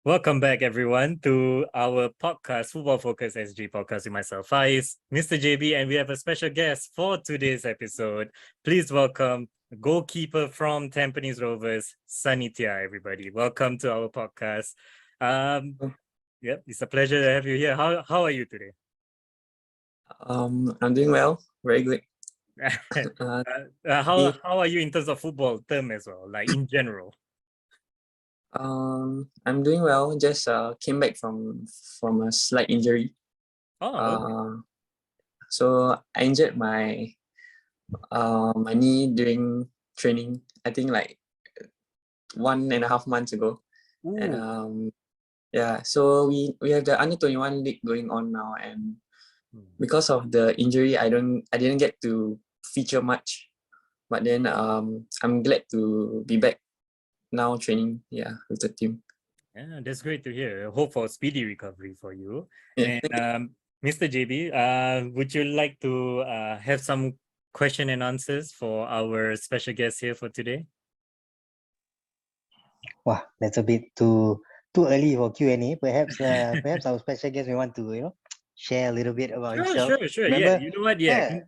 Welcome back, everyone, to our podcast, Football Focus SG podcast with myself, Faiz, Mr. JB, and we have a special guest for today's episode. Please welcome goalkeeper from Tampines Rovers, Sunny Tia, everybody. Welcome to our podcast. It's a pleasure to have you here. How are you today? I'm doing well, very good. How are you in terms of football term as well, like in general? I'm doing well. Just came back from a slight injury. Oh, okay. So I injured my my knee during training. I think like 1.5 months ago, and Ooh. yeah. So we have the under-21 league going on now, and because of the injury, I didn't get to feature much. But then I'm glad to be back now training, with the team. Yeah, that's great to hear. Hope for speedy recovery for you. Yeah. And Mr. JB, would you like to have some question and answers for our special guest here for today? Wow, that's a bit too early for Q&A. Perhaps perhaps our special guest may want to share a little bit about himself. Sure. Remember? Yeah, you know what? Yeah,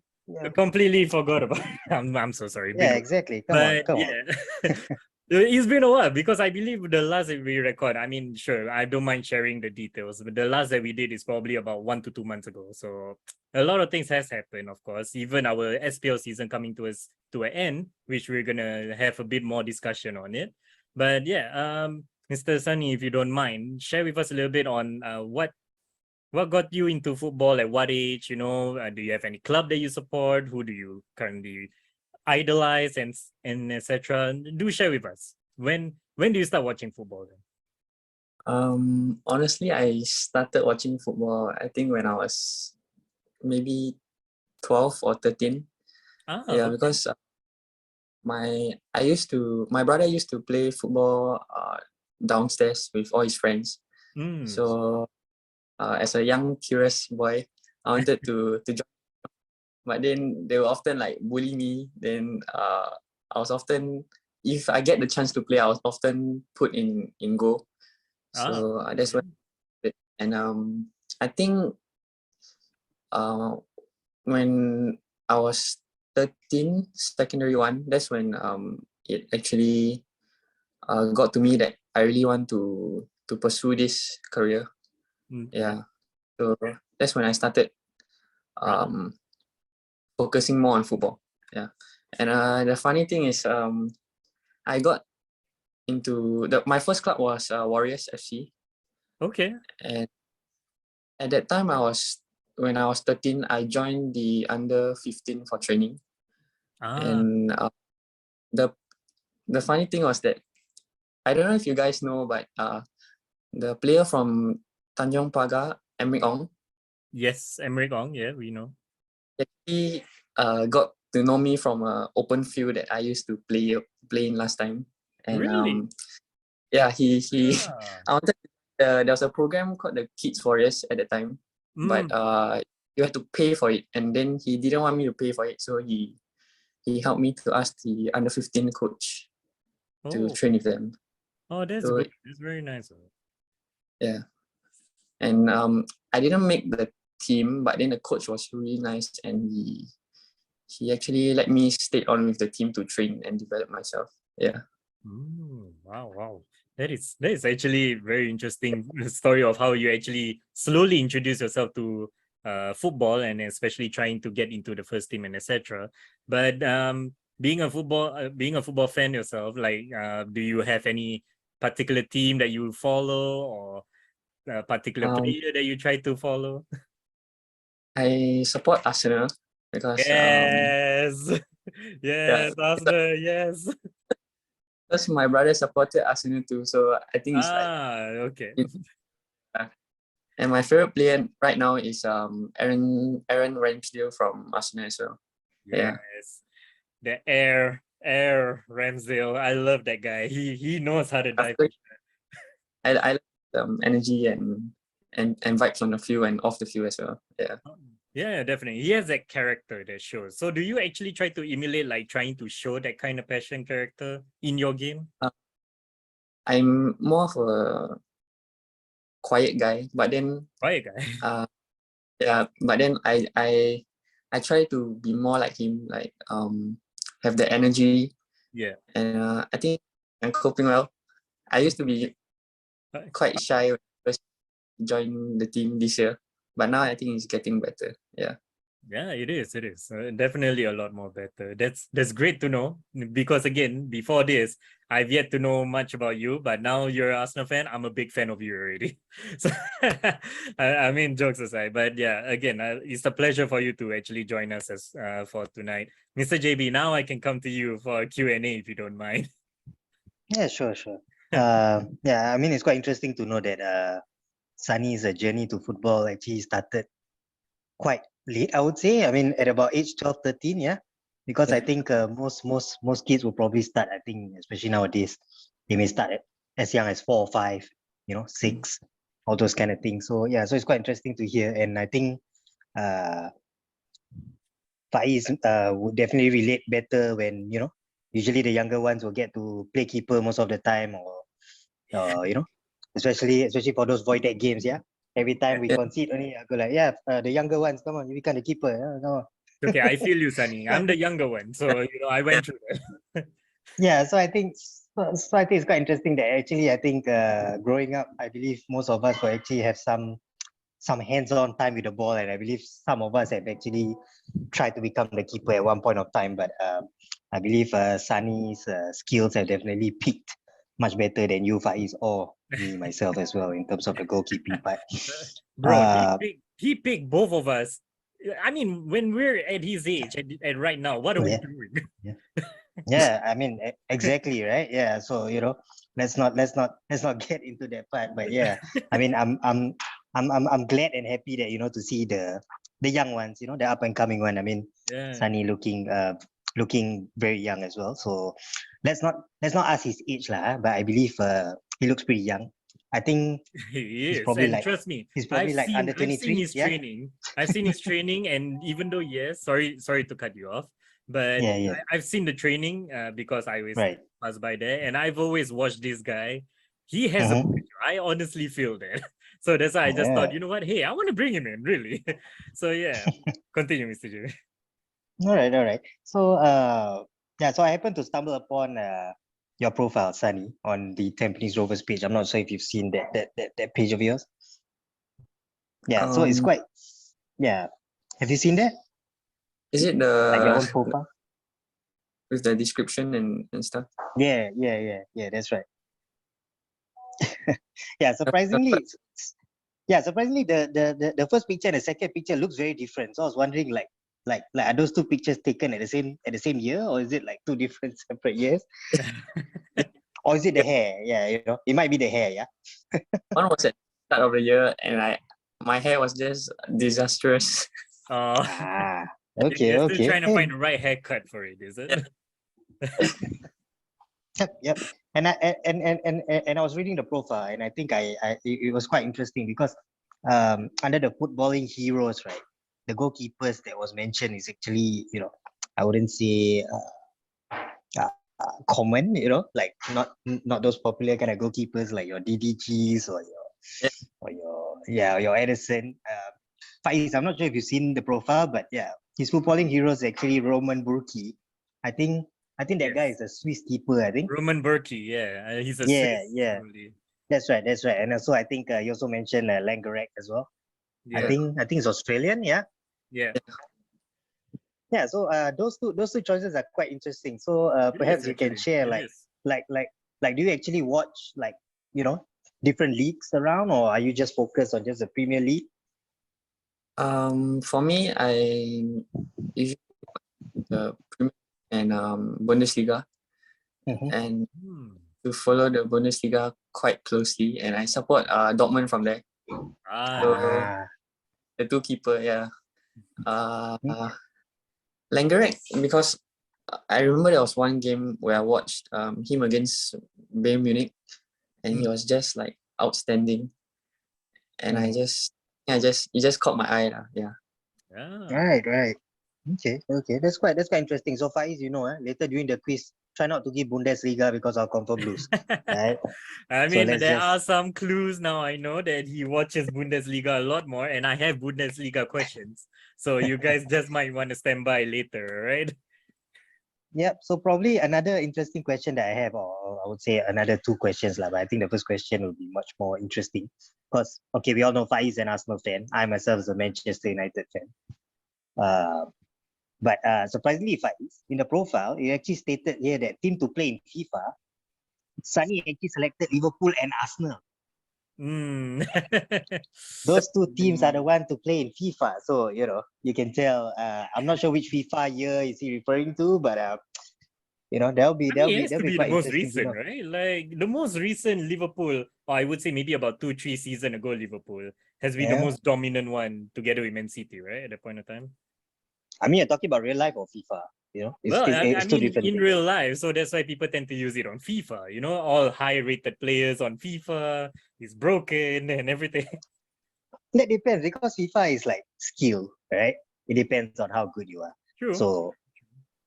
completely forgot about it. I'm so sorry. Yeah, exactly. Come on. It's been a while because I believe the last that we record, I mean, sure, I don't mind sharing the details, but the last that we did is probably about 1 to 2 months ago. So a lot of things has happened, of course. Even our SPL season coming to us to an end, which we're gonna have a bit more discussion on it. But yeah, Mr. Sunny, if you don't mind, share with us a little bit on what got you into football at what age? Do you have any club that you support? Who do you currently idolize and etc.? Do share with us. When do you start watching football then? Honestly, I started watching football, I think when I was maybe 12 or 13. Okay. Because my brother used to play football downstairs with all his friends. So as a young curious boy, I wanted to join, but then they will often like bully me. Then I was often, if I get the chance to play, I was often put in goal. So that's what. And I think when I was 13, secondary one, that's when it actually got to me that I really want to pursue this career. So that's when I started focusing more on football. And the funny thing is I got into my first club was Warriors FC. Okay. And at that time when I was 13, I joined the under 15 for training. And the funny thing was that I don't know if you guys know, but the player from Tanjong Pagar, Emric Ong. Yes, Emric Ong. Yeah, we know. He got to know me from an open field that I used to play in last time. And really? He I wanted there was a program called the Kids Warriors at the time, but you had to pay for it, and then he didn't want me to pay for it, so he helped me to ask the under 15 coach to train with them. Oh, that's good. That's very nice. Yeah, and I didn't make the team, but then the coach was really nice, and he actually let me stay on with the team to train and develop myself. Yeah. Wow. That is actually very interesting story of how you actually slowly introduce yourself to football, and especially trying to get into the first team and etc. But being a football fan yourself, like do you have any particular team that you follow, or a particular player that you try to follow? I support Arsenal because Arsenal, yes. Because my brother supported Arsenal too, so I think it's okay. And my favorite player right now is Aaron Ramsdale from Arsenal as well. Yes. The Air Ramsdale. I love that guy. He knows how to dive. I like energy and vibes on the field and off the field as well. Yeah, definitely. He has that character that shows. So do you actually try to emulate, like trying to show that kind of passion character in your game? I'm more of a quiet guy, but then Quiet guy. yeah, but then I try to be more like him, like have the energy, Yeah. and I think I'm coping well. I used to be quite shy when I first joined the team this year, but now I think it's getting better. Yeah. Yeah, it is. It is definitely a lot more better. That's great to know, because again, before this, I've yet to know much about you, but now you're an Arsenal fan. I'm a big fan of you already. So, I mean, jokes aside, but yeah, again, it's a pleasure for you to actually join us as for tonight, Mr. JB. Now I can come to you for a Q&A if you don't mind. Yeah, sure. Yeah, I mean, it's quite interesting to know that Sunny's journey to football actually started quite late, I would say. I mean, at about age 12, 13, yeah. Because I Yeah. think most kids will probably start, I think, especially nowadays, they may start as young as 4 or 5, 6, all those kind of things. So yeah, so it's quite interesting to hear. And I think Faiz would definitely relate better when, usually the younger ones will get to play keeper most of the time, or especially for those void deck games, yeah. Every time we Yeah. concede only, I go like, yeah, the younger ones, come on, you become the keeper, yeah, come on. Okay, I feel you, Sunny. I'm the younger one, so I went through that. Yeah, so I think it's quite interesting that actually I think growing up, I believe most of us will actually have some hands-on time with the ball, and I believe some of us have actually tried to become the keeper at one point of time. But I believe Sunny's skills have definitely peaked much better than you, Faiz, or me myself as well in terms of the goalkeeping part. Bro, he picked both of us. I mean, when we're at his age and right now, what are we Yeah. doing? Yeah, I mean exactly, right? Yeah, so let's not get into that part. But yeah, I mean, I'm glad and happy that to see the young ones, the up and coming one. I mean, Yeah. Sunny looking very young as well. So let's not ask his age lah, but I believe he looks pretty young. I think He he's is, probably and like trust me, under I've seen 23. his Yeah, training. I've seen his training, and even though yes, sorry to cut you off, but yeah, I've seen the training because I always right. pass by there, and I've always watched this guy. He has a Mhm. potential. I honestly feel that. So that's why I just thought, Yeah. you know what? Hey, I want to bring him in, really. So yeah, continue, Mr. J. All right. So yeah, so I happened to stumble upon your profile, Sunny, on the Tampines Rovers page. I'm not sure if you've seen that page of yours. Yeah, so it's quite, yeah. Have you seen that? Is it Like your the own profile? with the description and stuff? Yeah, that's right. Yeah, surprisingly, the first picture and the second picture looks very different. So I was wondering, like are those two pictures taken at the same year, or is it like two different separate years? Or is it the hair? Yeah, it might be the hair, yeah. One was at the start of the year, and my hair was just disastrous. Oh, Ah, you're still okay. trying to find the right haircut for it, is it? Yep. And I was reading the profile, and I think it was quite interesting because under the footballing heroes, right, the goalkeepers that was mentioned is actually, I wouldn't say common, like not those popular kind of goalkeepers like your DDGs or Yeah. your Edison. Faiz, I'm not sure if you've seen the profile, but yeah, his footballing hero is actually Roman Burki. I think that guy Yes. is a Swiss keeper, I think. Roman Berkey, yeah, he's a Yeah, Swiss. yeah. Probably. That's right. And also I think you also mentioned Langerack as well. I Yeah, think it's Australian, yeah. yeah. Yeah, so those two choices are quite interesting. So It is perhaps you can actually. share It is. do you actually watch different leagues around, or are you just focused on just the Premier League? For me, I usually the Premier and Bundesliga, Mhm. and Hmm. to follow the Bundesliga quite closely, and I support Dortmund from there. So Ah, the two keeper, yeah. okay. Langerack, because I remember there was one game where I watched him against Bayern Munich, and he was just like outstanding, and Mm. he just caught my eye lah. Yeah. Yeah. Right. Okay. That's quite interesting. So Faiz, later during the quiz, try not to give Bundesliga because I'll confirm lose. Right? I So mean, let's there just- are some clues now. I know that he watches Bundesliga a lot more, and I have Bundesliga questions. So you guys just might want to stand by later, right? Yep. So probably another interesting question that I have, or I would say another two questions, but I think the first question will be much more interesting. Because okay, we all know Faiz is an Arsenal fan. I myself is a Manchester United fan. But surprisingly, Faiz, in the profile, you actually stated here that team to play in FIFA, Sunny actually selected Liverpool and Arsenal. Mm. Those two teams are the one to play in FIFA. So, you know, you can tell, I'm not sure which FIFA year is he referring to, but, you know, that'll be It has to be the quite most interesting to recent, know. right? Like the most recent Liverpool, or I would say maybe about 2-3 seasons ago, Liverpool has been the Yeah. most dominant one together with Man City, right? At that point of time. I mean, you're talking about real life or FIFA, you know, Well, I it's two mean, different in things. real life, so that's why people tend to use it on FIFA. You know, all high-rated players on FIFA is broken and everything. That depends because FIFA is like skill, right? It depends on how good you are. True. So,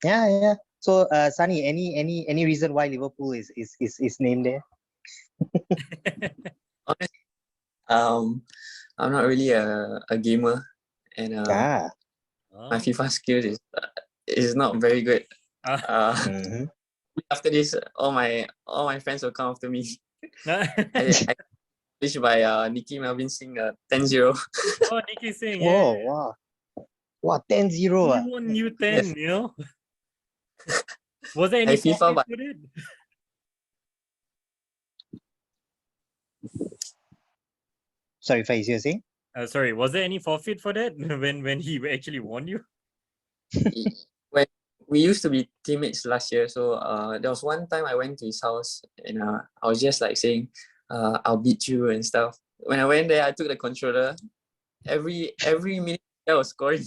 yeah. So, Sunny, any reason why Liverpool is named there? Honestly, I'm not really a gamer, and Ah. my FIFA skills is not very good. Mhm. After this, all my friends will come after me. Oh, I finished by Nicky Melvin Singh 10-0. Nicky Singh, yeah. Oh, wow. Wow, 10-0. He won you 10, you know? Was there Hey, any FIFA, forfeit but for it? Sorry, Faiz, you're saying? Sorry, was there any forfeit for that when he actually won you? when we used to be teammates last year, so there was one time I went to his house and I was just like saying, I'll beat you and stuff. When I went there, I took the controller. Every minute I was scoring.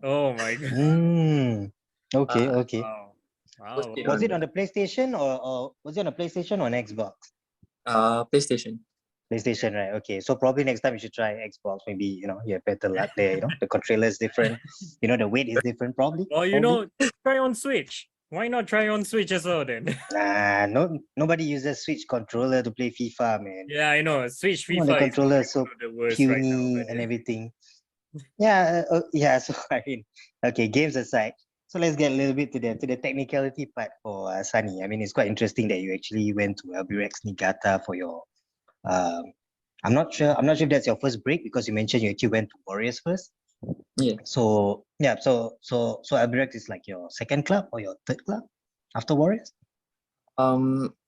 Oh my god. Okay, Uh, okay. Wow. Wow. Post it Was it on on the PlayStation or was it on a PlayStation or an Xbox? PlayStation. PlayStation, right? Okay. So probably next time you should try Xbox. Maybe, you know, you have better luck there. You know, the controller is different. You know, the weight is different, probably. Or you probably. know, try on Switch. Why not try on Switch as well then? Nah, nobody uses Switch controller to play FIFA, man. Yeah, I know. Switch Come on, the FIFA is controller is so one of the worst right now. puny But and everything. Yeah, yeah. So I mean, okay, games aside. So let's get a little bit to the technicality part for Sunny. I mean, it's quite interesting that you actually went to Albirex Niigata for your. Um, I'm not sure. I'm not sure if that's your first break because you mentioned you actually went to Warriors first. Yeah. So yeah. So Albirex is like your second club or your third club after Warriors.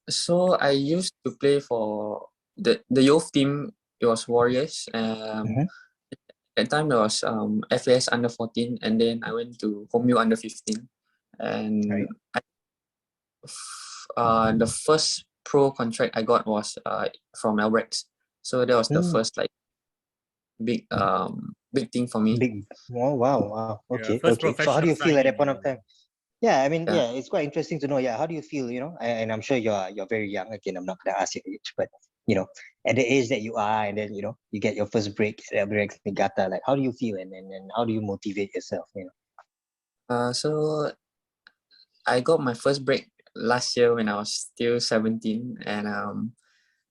So I used to play for the youth team. It was Warriors. Mhm. At that time it was FAS under 14, and then I went to Home U under 15, and Right. the first pro contract I got was from Albrecht. So that was the Mm, first like big thing for me. big. Oh wow. yeah, Okay, first okay. So how do professional you feel at signing. that point of time? Yeah, I mean, Yeah. yeah, it's quite interesting to know. Yeah, how do you feel? You know, and I'm sure you're very young. Again, I'm not gonna ask your age, but you know, at the age that you are, and then you know, you get your first break at Albirex Niigata. Like, how do you feel, and how do you motivate yourself? You know. So I got my first break last year when I was still 17, and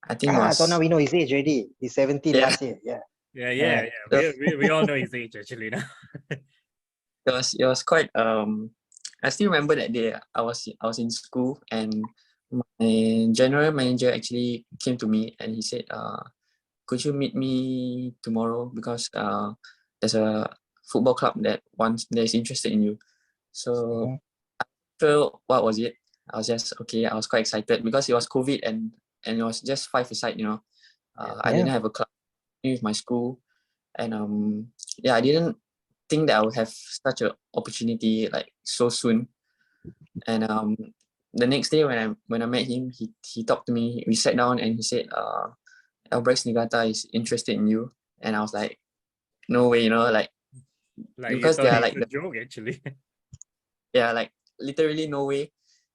I think it So now was we know his age already. He's 17 yeah. last year. Yeah. Yeah. We all know his age actually now. It was quite I still remember that day I was in school, and my general manager actually came to me and he said, could you meet me tomorrow because there's a football club that is interested in you. So Mhm. so what was it? I was just okay. I was quite excited because it was COVID and it was just five-a-side, you know. I Yeah. didn't have a club with my school, and I didn't think that I would have such an opportunity like so soon. And the next day when I met him, he talked to me. We sat down and he said, Albrecht Niigata is interested in you. And I was like, no way, you know, like Like you because they thought are it's like a joke actually. like literally no way.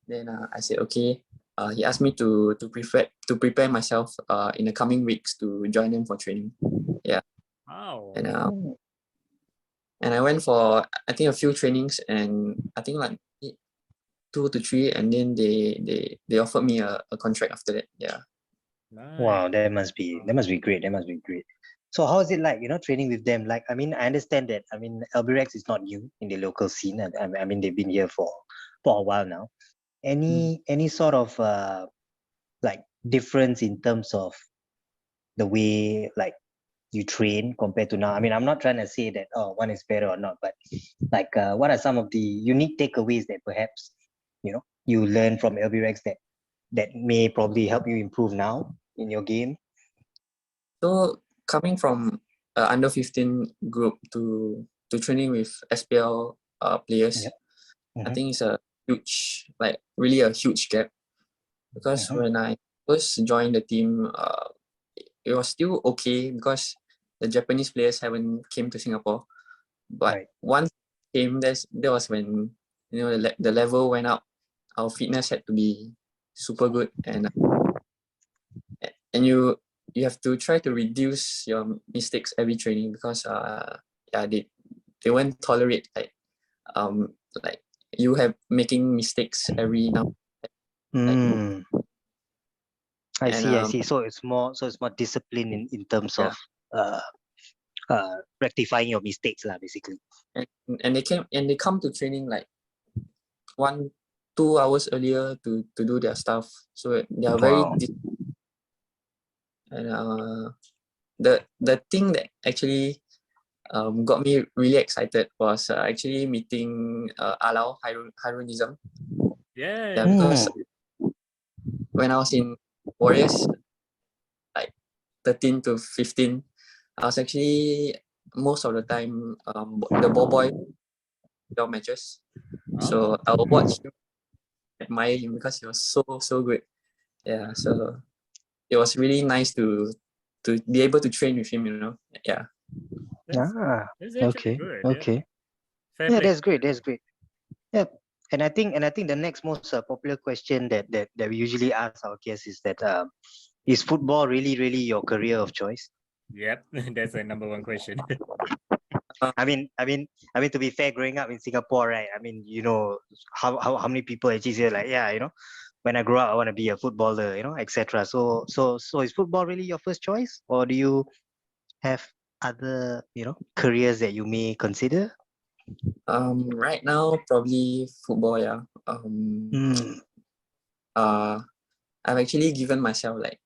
Then I said okay. He asked me to prepare myself in the coming weeks to join them for training. Yeah, Wow. and Oh. and I went for I think a few trainings, and I think like 2 to 3, and then they offered me a contract after that. Yeah. Wow, Nice. that must be great. That must be great. So how is it like, training with them? Like, I mean, I understand that. I mean, LBRX is not new in the local scene. And I mean, they've been here for a while now. Any sort of like difference in terms of the way like you train compared to now? I mean, I'm not trying to say that one is better or not, but like what are some of the unique takeaways that perhaps you learn from LBRX that may probably help you improve now in your game? So coming from under 15 group to training with SPL players, Yep. I Mhm, think it's a huge, like really a huge gap, because mhm. when I first joined the team, it was still okay because the Japanese players haven't came to Singapore. But Right. once came, that was when the level went up. Our fitness had to be super good, and you have to try to reduce your mistakes every training, because yeah, they won't tolerate like you have making mistakes every now, like. Mm, I And see, I see. So it's more discipline in terms yeah, of uh rectifying your mistakes lah, basically. and they come to training like 1 2 hours earlier to do their stuff, so they are very Wow. and the thing that actually got me really excited was actually meeting Alau Hairunism. Yeah, Yeah. because Mm, when I was in Warriors, like 13 to 15, I was actually most of the time the ball boy matches. So Oh. I will watch him, admire him, because he was so good. Yeah, so it was really nice to be able to train with him. Yeah. That's ah, that's actually okay, good. Yeah. okay. Fair Yeah, play. that's great. That's great. Yep. And I think the next most popular question that we usually ask our guests is that is football really your career of choice? Yep. That's a number one question. Uh, I mean, to be fair, growing up in Singapore, right? I mean, how many people actually say like, yeah, when I grow up, I want to be a footballer, etc. So is football really your first choice, or do you have other, careers that you may consider? right now probably football. Yeah. Mm. Uh, I've actually given myself like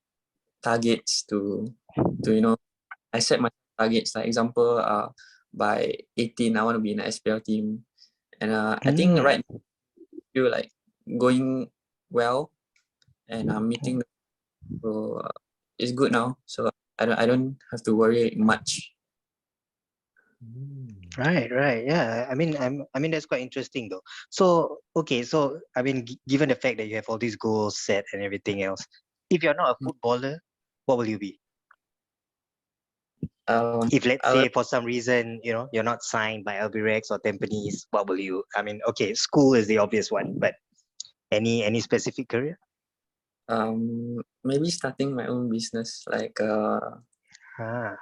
targets to I set my targets, like example by 18 I want to be in the SPL team, and I think Mm. right now feel like going well, and I'm meeting the, so it's good now, so I don't have to worry much. Mm. Right. Yeah. I mean, that's quite interesting though. So, okay. So, I mean, given the fact that you have all these goals set and everything else, if you're not a footballer, what will you be? If let's I will, say for some reason, you're not signed by Albirex or Tampines, what will you? I mean, okay, school is the obvious one, but any specific career? maybe starting my own business, Ah,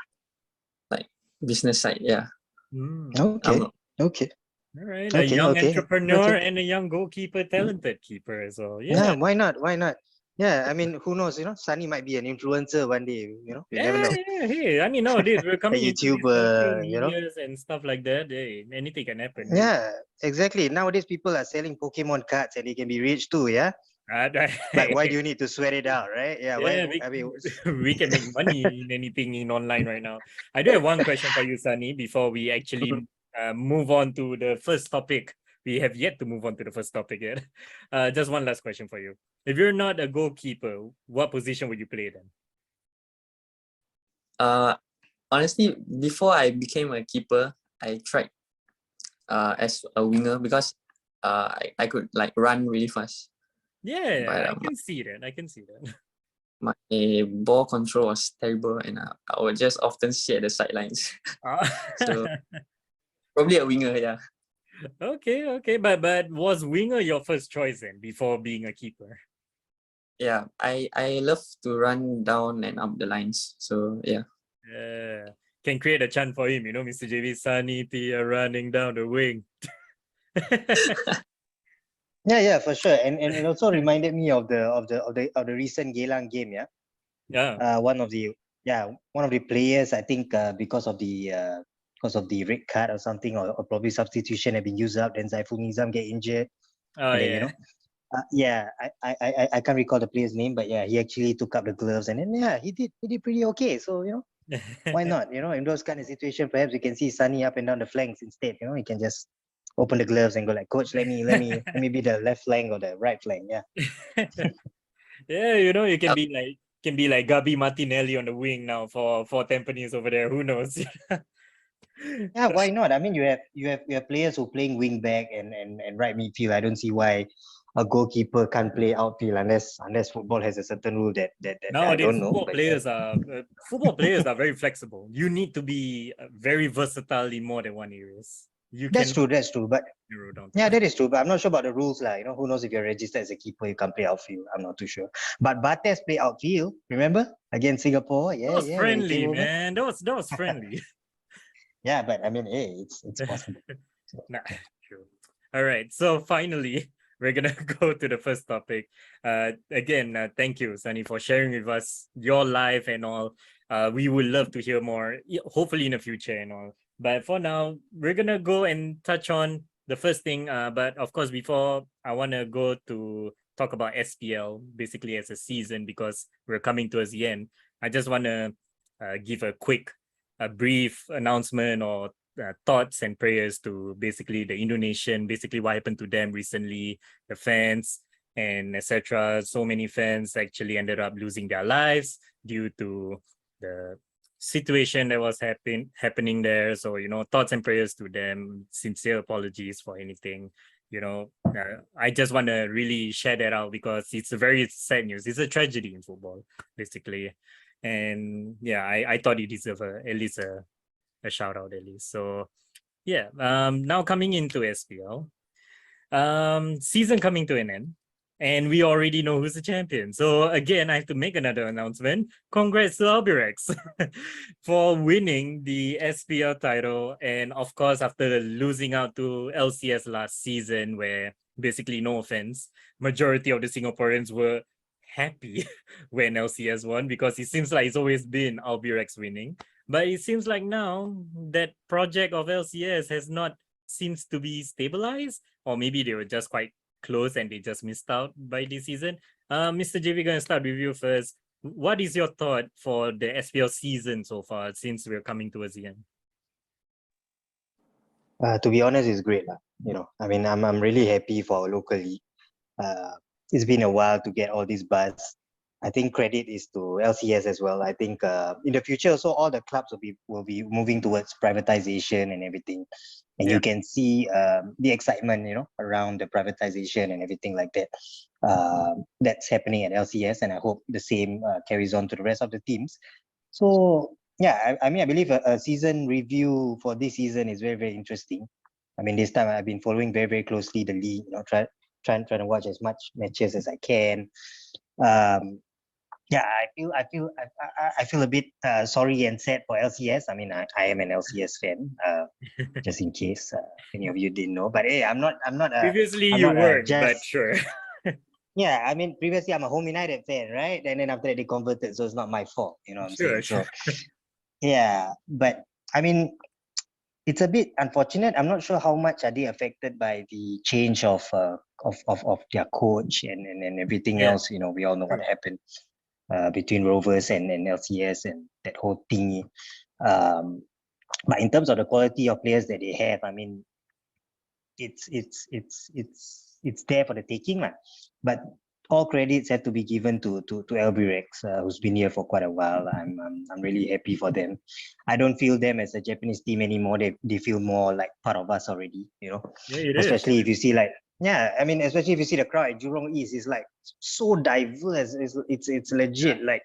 like business side. Yeah. Mm. okay, okay, All right. A okay, young okay, entrepreneur okay. and a young goalkeeper, talented keeper. So Yeah, yeah. why not? Why not? Yeah, I mean, who knows? Sunny might be an influencer one day. You never Yeah, know. yeah. Hey, I mean nowadays we're A coming into these social YouTuber, medias and stuff like that. Hey, anything can happen, really. Yeah, exactly. Nowadays, people are selling Pokemon cards and they can be rich too. Yeah, Uh, but why do you need to sweat it out, right? Yeah, why? yeah, I mean, we can make money in anything in online right now. I do have one question for you, Sunny, before we actually move on to the first topic. We have yet to move on to the first topic yet. Just one last question for you. If you're not a goalkeeper, what position would you play then? uh Honestly, before I became a keeper, I tried as a winger, because I could like run really fast, Yeah, but I can see that. I can see that. my ball control was terrible, and I would just often sit at the sidelines. Ah, So probably a winger. Yeah. okay. But was winger your first choice then before being a keeper? Yeah, I love to run down and up the lines. So yeah. Yeah. Can create a chant for him, Mr. JV Sunny P running down the wing. Yeah, for sure. And it also reminded me of the recent Geylang game. Yeah. Yeah. One of the players, I think, because of the red card or something, or probably substitution had been used up. Then Zaiful Nizam get injured, Oh and then yeah. I can't recall the player's name, but yeah, he actually took up the gloves, and then he did pretty okay. So why not? In those kind of situations, perhaps we can see Sunny up and down the flanks instead. He can just open the gloves and go like, Coach, let me be the left flank or the right flank. Yeah. Yeah, you can be like Gabi Martinelli on the wing now for Tampines over there. Who knows? Yeah, why not? I mean, you have players who playing wing back and right midfield. I don't see why a goalkeeper can't play outfield unless football has a certain rule that I Nowadays, don't know. football But players are football players are very flexible. You need to be very versatile in more than one areas. You that's cannot true. That's true. But narrow down to yeah, one. that is true. But I'm not sure about the rules, like who knows if you're registered as a keeper, you can't play outfield. I'm not too sure. But Bates play outfield. Remember against Singapore? That Yeah, was when he came friendly, over. man. That was friendly. Yeah, but I mean, hey, it's possible. Nah, true. All right. So finally, we're gonna go to the first topic. Again, thank you, Sunny, for sharing with us your life and all. We would love to hear more, hopefully in the future and all. But for now, we're gonna go and touch on the first thing. But of course, before I wanna go to talk about SPL basically as a season because we're coming towards the end. I just wanna give a brief announcement or thoughts and prayers to basically the Indonesian, basically what happened to them recently, the fans and etc. So many fans actually ended up losing their lives due to the situation that was happening there. So thoughts and prayers to them. Sincere apologies for anything. I just want to really share that out because it's a very sad news. It's a tragedy in football, basically. And yeah, I thought it deserved at least a shout out at least. So yeah, now coming into SPL, season coming to an end, and we already know who's the champion. So again, I have to make another announcement. Congrats to Albirex for winning the SPL title, and of course, after losing out to LCS last season, where basically, no offense, majority of the Singaporeans were happy when LCS won because it seems like it's always been Albirex winning. But it seems like now that project of LCS has not seems to be stabilized, or maybe they were just quite close and they just missed out by this season. Mr. J, we're gonna start with you first. What is your thought for the SPL season so far since we're coming towards the end? To be honest, it's great. I mean, I'm really happy for our local league. It's been a while to get all this buzz. I think credit is to LCS as well. I think in the future also all the clubs will be moving towards privatization and everything, and Yeah. you can see the excitement around the privatization and everything like that. That's happening at LCS, and I hope the same carries on to the rest of the teams. So yeah, I mean I believe a season review for this season is very, very interesting. I mean this time I've been following very, very closely the league. Trying to watch as much matches as I can. Yeah, I feel a bit sorry and sad for LCS. I mean, I am an LCS fan. Just in case any of you didn't know, but hey, Previously I'm you not weren't, but just sure. yeah. I mean, previously I'm a Home United fan, right? And then after that they converted, so it's not my fault. You know what I'm Sure, saying? sure. So yeah, but I mean, it's a bit unfortunate. I'm not sure how much are they affected by the change of their coach and everything Yeah, else. We all know what true. happened between Rovers and LCS and that whole thingy. But in terms of the quality of players that they have, I mean, it's there for the taking, lah. But all credits have to be given to Albirex, who's been here for quite a while. I'm really happy for them. I don't feel them as a Japanese team anymore. They feel more like part of us already. Yeah, it is. Especially if you see like yeah, I mean, especially if you see the crowd at Jurong East, it's like so diverse. It's legit. Yeah. Like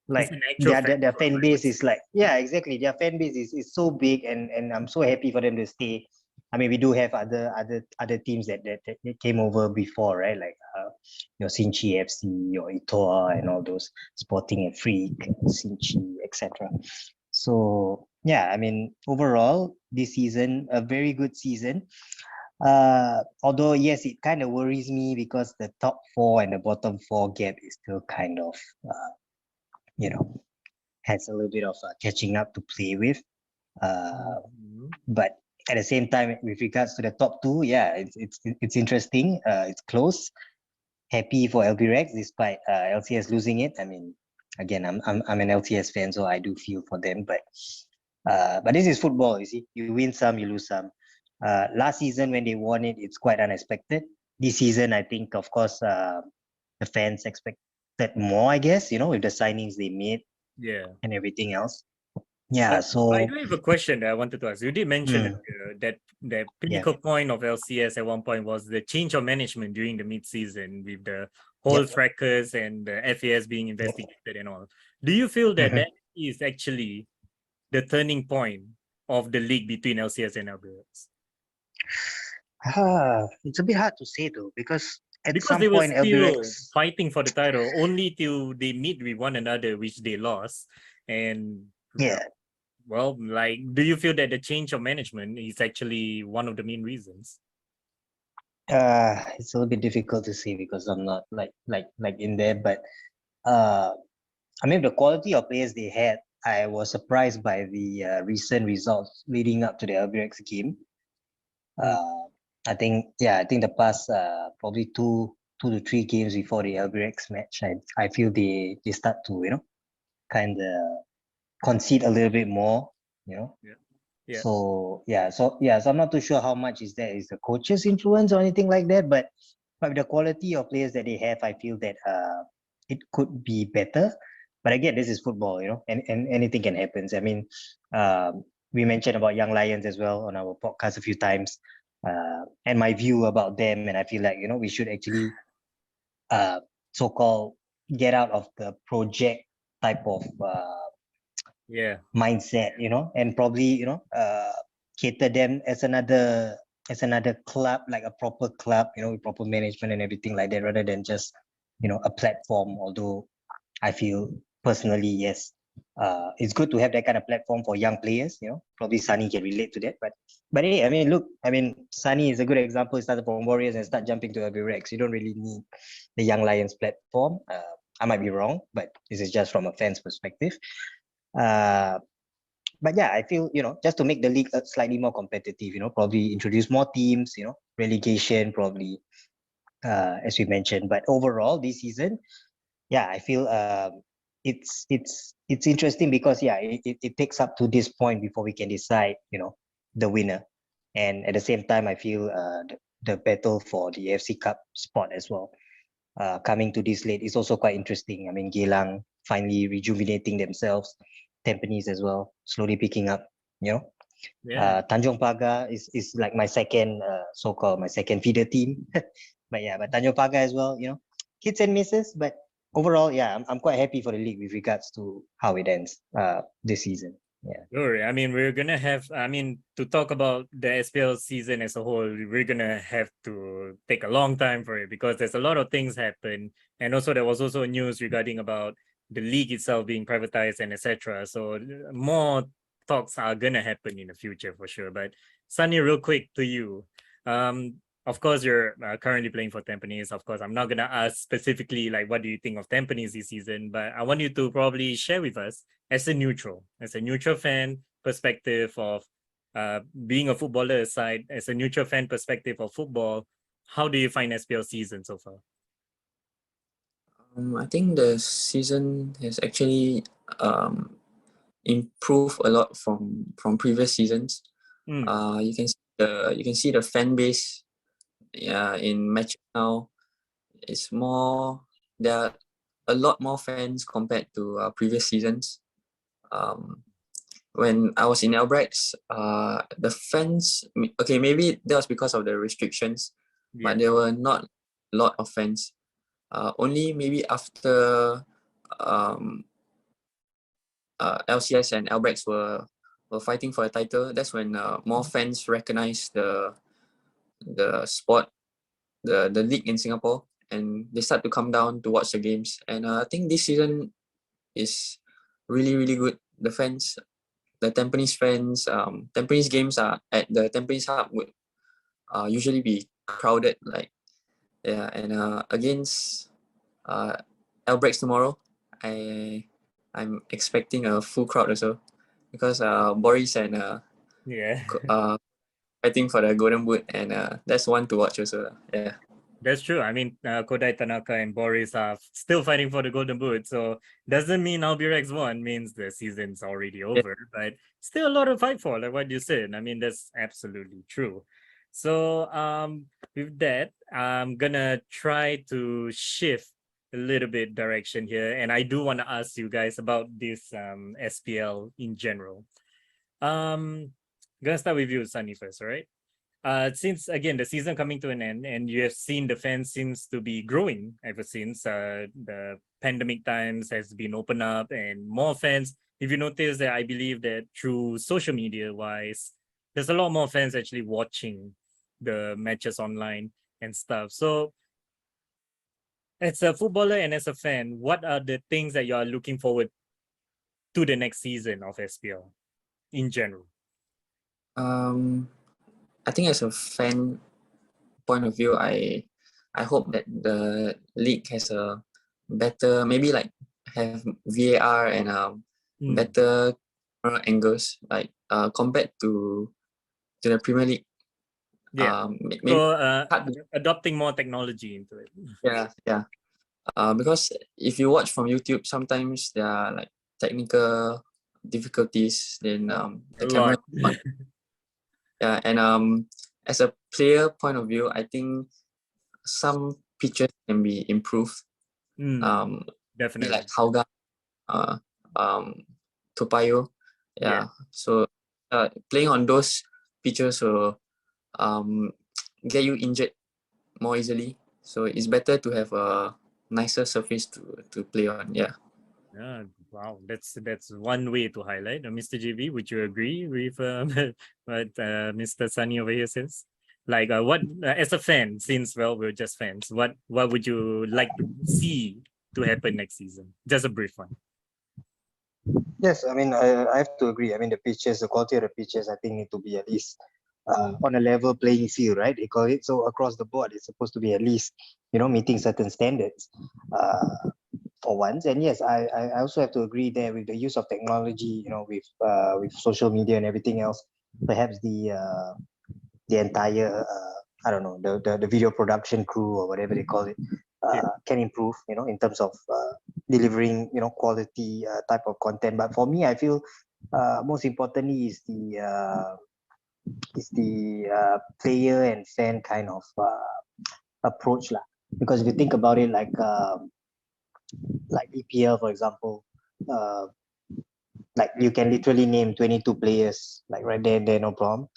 It's an actual their fan base club. is like yeah, exactly. Their fan base is so big, and I'm so happy for them to stay. I mean, we do have other teams that came over before, right? Like your Sinchi FC, your Itoa, and all those Sporting and Freak, Sinchi, etc. So yeah, I mean, overall, this season a very good season. Although yes, it kind of worries me because the top four and the bottom four gap is still kind of, you know, has a little bit of catching up to play with. But at the same time, with regards to the top two, yeah, it's interesting. It's close. Happy for LB Rex despite LCS losing it. I mean, again, I'm an LCS fan, so I do feel for them. But this is football. You see, you win some, you lose some. Last season when they won it, it's quite unexpected. This season, I think, of course, the fans expected more. I guess, with the signings they made Yeah. and everything else. Yeah. I So do have a question that I wanted to ask. You did mention that the pinnacle point of LCS at one point was the change of management during the mid-season with the whole fracas and the FAS being investigated and all. Do you feel that that is actually the turning point of the league between LCS and LBS? It's a bit hard to say though, because at Because some they were point still LBX, fighting for the title only till they meet with one another, which they lost. And yeah, well, like, do you feel that the change of management is actually one of the main reasons? it's a little bit difficult to say because I'm not like in there, but I mean the quality of players they had, I was surprised by the recent results leading up to the LBX game. I think the past probably two to three games before the LBX match, I feel they start to kind of concede a little bit more, Yeah. So I'm not too sure how much is the coach's influence or anything like that, but with the quality of players that they have, I feel that it could be better. But again, this is football, and anything can happen. I mean, we mentioned about Young Lions as well on our podcast a few times, and my view about them, and I feel like we should actually so-called get out of the project type of mindset, and probably cater them as another club, like a proper club, with proper management and everything like that, rather than just a platform. Although I feel personally, yes, it's good to have that kind of platform for young players. Probably Sunny can relate to that, but hey, I mean, look, Sunny is a good example. He started from Warriors and start jumping to LB Rex. You don't really need the Young Lions platform. I might be wrong, but this is just from a fan's perspective. But yeah, I feel, just to make the league slightly more competitive, probably introduce more teams, relegation probably, as we mentioned. But overall, this season, yeah, I feel it's interesting because it takes up to this point before we can decide, the winner. And at the same time, I feel the battle for the AFC Cup spot as well, coming to this late is also quite interesting. I mean, Geylang finally rejuvenating themselves, Tampines as well, slowly picking up, Tanjong Pagar is like my second, so-called my second feeder team. but Tanjong Pagar as well, hits and misses. But overall, yeah, I'm quite happy for the league with regards to how it ends this season. Yeah. Sure. I mean, we're gonna have, to talk about the SPL season as a whole, we're gonna have to take a long time for it because there's a lot of things happen. And also there was also news regarding about the league itself being privatized and etc. So more talks are gonna happen in the future for sure. But Sunny, real quick to you. Of course, you're currently playing for Tampines. Of course, I'm not gonna ask specifically like what do you think of Tampines this season, but I want you to probably share with us as a neutral fan perspective of being a footballer aside, as a neutral fan perspective of football, how do you find SPL season so far? I think the season has actually improved a lot from previous seasons. You can see the fan base in match now. It's more, there are a lot more fans compared to previous seasons. When I was in Albrechts, the fans, okay, maybe that was because of the restrictions, but there were not a lot of fans. Only maybe after LCS and Albrechts were fighting for a title, that's when more fans recognized the sport, the league in Singapore, and they start to come down to watch the games. And I think this season is really, really good. The Tampines fans, Tampines games are at the Tampines Hub usually be crowded. Like and against Albrechts tomorrow, I'm expecting a full crowd also because Boris and Yeah. fighting for the golden boot, and that's one to watch also. Yeah. That's true. I mean, Kodai Tanaka and Boris are still fighting for the Golden Boot. So doesn't mean Albirex won, means the season's already over, but still a lot to fight for, like what you said. I mean, that's absolutely true. So with that, I'm gonna try to shift a little bit direction here. And I do want to ask you guys about this SPL in general. Gonna start with you, Sunny, first, all right? Since again the season coming to an end and you have seen the fans seems to be growing ever since the pandemic times has been opened up and more fans, if you notice that I believe that through social media wise there's a lot more fans actually watching the matches online and stuff. So as a footballer and as a fan, what are the things that you are looking forward to the next season of SPL in general? I think as a fan point of view, I hope that the league has a better, maybe like have VAR and better camera angles, like compared to the Premier League. Yeah. Maybe So adopting more technology into it. yeah. Because if you watch from YouTube, sometimes there are like technical difficulties. Then the camera. Yeah, and as a player point of view, I think some pitches can be improved. Definitely. Like Hauga, Topayo. Yeah. So playing on those pitches will get you injured more easily. So it's better to have a nicer surface to play on. Yeah. Yeah, wow, that's one way to highlight. Mr. JB, would you agree with what Mr. Sunny over here says? Like, what as a fan, since well we're just fans, what would you like to see to happen next season? Just a brief one. Yes, I mean, I have to agree. I mean, the pitches, the quality of the pitches, I think need to be at least on a level playing field, right? They call it. So across the board, it's supposed to be at least, meeting certain standards for once. And yes, I also have to agree there with the use of technology, with social media and everything else. Perhaps the entire, I don't know, the video production crew or whatever they call it, can improve, in terms of delivering, quality type of content. But for me, I feel most importantly is the player and fan kind of approach lah. Because if you think about it, like EPL, for example, like you can literally name 22 players, like right there, no problem.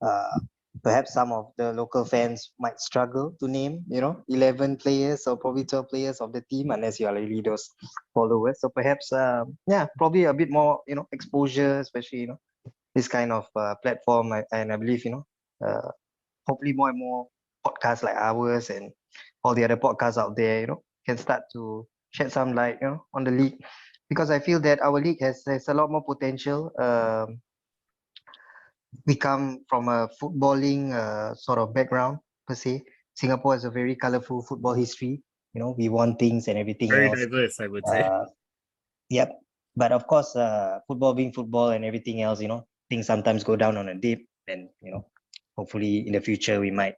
Uh, Perhaps some of the local fans might struggle to name, 11 players or probably 12 players of the team unless you are really those followers. So perhaps, probably a bit more, exposure, especially, this kind of platform. And I believe, hopefully more and more podcasts like ours and all the other podcasts out there, can start to shed some light, on the league. Because I feel that our league has a lot more potential. We come from a footballing sort of background per se. Singapore has a very colorful football history. We won things and everything Very else. diverse, I would say. Yep. But of course, football being football and everything else, things sometimes go down on a dip. And, hopefully in the future, we might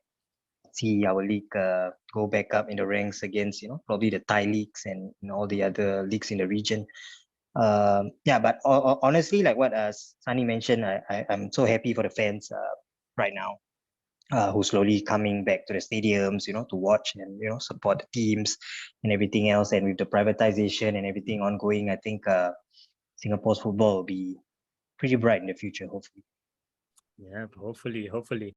see our league go back up in the ranks against, probably the Thai leagues and all the other leagues in the region. But honestly, like what Sunny mentioned, I'm so happy for the fans right now who slowly coming back to the stadiums, to watch and support the teams and everything else. And with the privatization and everything ongoing, I think Singapore's football will be pretty bright in the future, hopefully. Yeah, hopefully.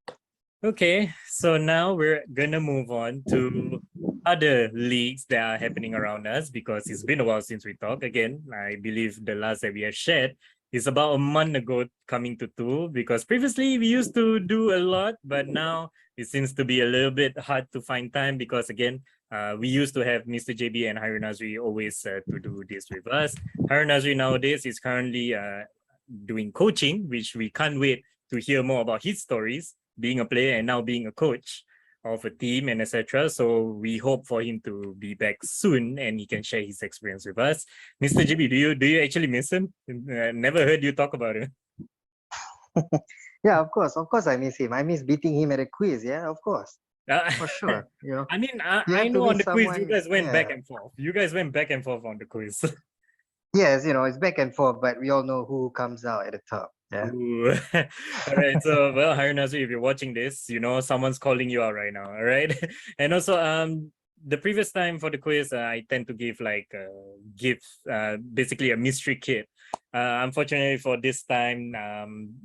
Okay, so now we're gonna move on to other leagues that are happening around us because it's been a while since we talked. Again, I believe the last that we have shared is about a month ago coming to two because previously we used to do a lot, but now it seems to be a little bit hard to find time because again, we used to have Mr. JB and Harun Nazri always to do this with us. Harun Nazri nowadays is currently doing coaching, which we can't wait to hear more about his stories. being a player and now being a coach of a team and etc. So we hope for him to be back soon and he can share his experience with us. Mr. GB, do you actually miss him? Never heard you talk about him. Yeah, of course I miss him. I miss beating him at a quiz. Yeah, of course, for sure. You know, I mean, you I have to know on meet the quiz you someone. guys went back Yeah. and forth. You guys went back and forth on the quiz. Yes, you know, it's back and forth, but we all know who comes out at the top. Yeah. Ooh. All right. So, well, Harunazu, if you're watching this, you know someone's calling you out right now. All right. And also, the previous time for the quiz, I tend to give like basically a mystery kit. Unfortunately, for this time,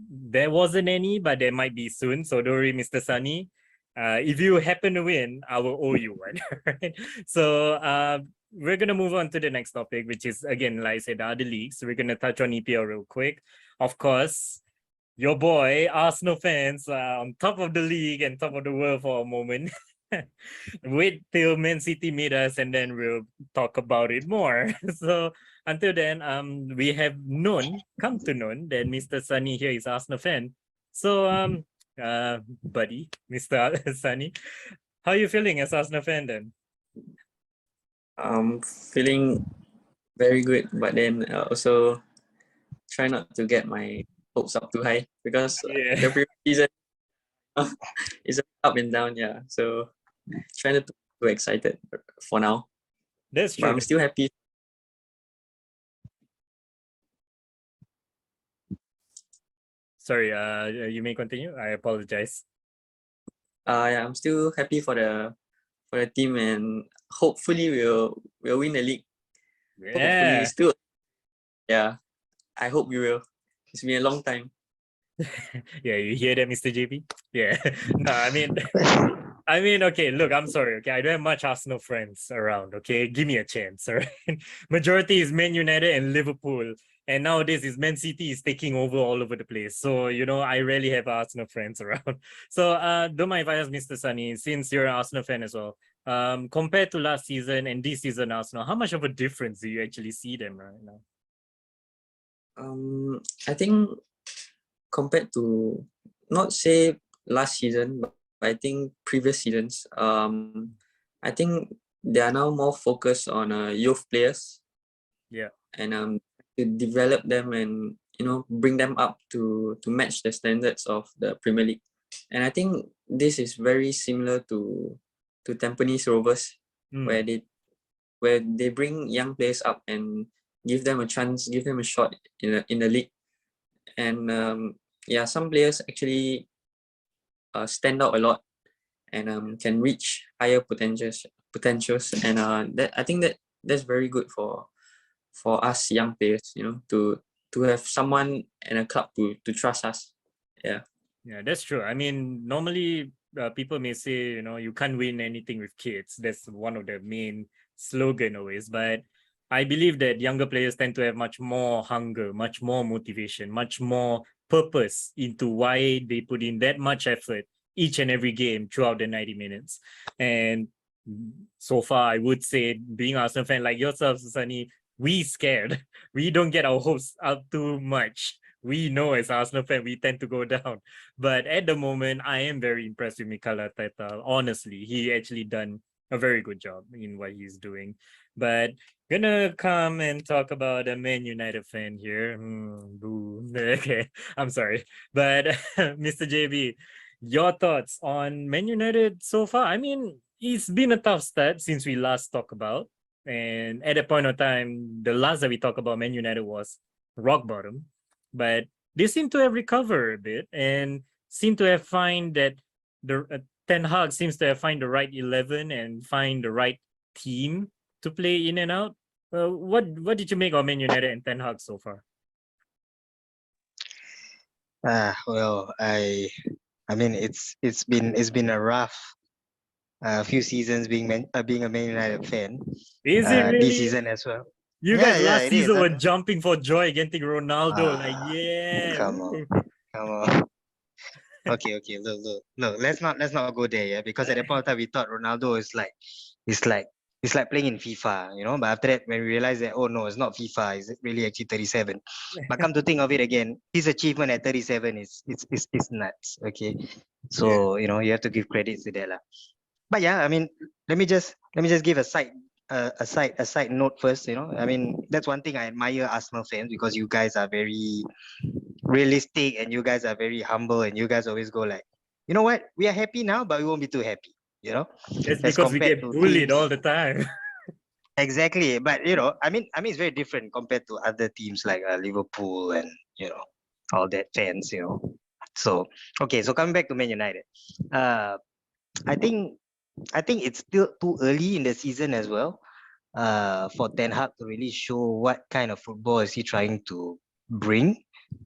there wasn't any, but there might be soon. So don't worry, Mr. Sunny. If you happen to win, I will owe you one. Right? So, we're gonna move on to the next topic, which is again, like I said, the other leagues. We're gonna touch on EPL real quick. Of course, your boy, Arsenal fans, on top of the league and top of the world for a moment. Wait till Man City meet us and then we'll talk about it more. So until then, we have come to know that Mr. Sunny here is Arsenal fan. So buddy, Mr. Sunny, how are you feeling as Arsenal fan then? Feeling very good, but then also try not to get my hopes up too high because Yeah. the previous season is up and down. Yeah, so try not to be too excited for now. That's But true. I'm still happy. Sorry, you may continue. I apologize. Yeah, I'm still happy for the team, and hopefully we'll win the league. Hopefully, Yeah. still. Yeah, I hope we will. It's been a long time. Yeah, you hear that, Mr. JP? Yeah. No, I mean, okay, look, I'm sorry, okay, I don't have much Arsenal friends around, okay? Give me a chance, all right? Majority is Man United and Liverpool, and nowadays is Man City is taking over all over the place. So, you know, I rarely have Arsenal friends around. So, don't mind if I ask Mr. Sunny, since you're an Arsenal fan as well, compared to last season and this season Arsenal, how much of a difference do you actually see them right now? I think compared to not say last season, but I think previous seasons, I think they are now more focused on youth players. Yeah. And to develop them and bring them up to match the standards of the Premier League. And I think this is very similar to Tampines Rovers, where they bring young players up and give them a chance, give them a shot in the league. And yeah, some players actually stand out a lot and can reach higher potentials. And that I think that's very good for us young players, to have someone and a club to trust us. Yeah. Yeah, that's true. I mean, normally people may say, you can't win anything with kids. That's one of the main slogan always. But I believe that younger players tend to have much more hunger, much more motivation, much more purpose into why they put in that much effort each and every game throughout the 90 minutes. And so far, I would say, being an Arsenal fan like yourself, Sunny, we scared. We don't get our hopes up too much. We know as Arsenal fan, we tend to go down. But at the moment, I am very impressed with Mikel Arteta. Honestly, he actually done a very good job in what he's doing. But gonna come and talk about a Man United fan here. Boo. Okay, I'm sorry. But Mr. JB, your thoughts on Man United so far? I mean, it's been a tough start since we last talked about. And at that point of time, the last that we talked about Man United was rock bottom. But they seem to have recovered a bit and seem to have find that the Ten Hag seems to have find the right 11 and find the right team to play in and out. What did you make of Man United and Ten Hag so far? Well, I mean, it's been a rough few seasons being a Man United fan. Is it really? This season as well. You Yeah, guys yeah, last it is. season were jumping for joy getting Ronaldo. Like, Ah, yeah. Come on. Okay. Look. Let's not go there, yeah. Because at that point of time, we thought Ronaldo is like, it's like playing in FIFA, you know. But after that, when we realized that, oh no, it's not FIFA, it's really actually 37. But come to think of it again, his achievement at 37 is nuts. Okay, So you have to give credits to that lah. But yeah, I mean, let me just give a side note first. I mean, that's one thing I admire Arsenal fans, because you guys are very realistic and you guys are very humble, and you guys always go like, you know what, we are happy now, but we won't be too happy. It's As because we compared get to bullied teams. all the time. Exactly, but I mean, it's very different compared to other teams like Liverpool and all that fans. So okay, so coming back to Man United, uh, I think I think it's still too early in the season as well, for Ten Hag to really show what kind of football is he trying to bring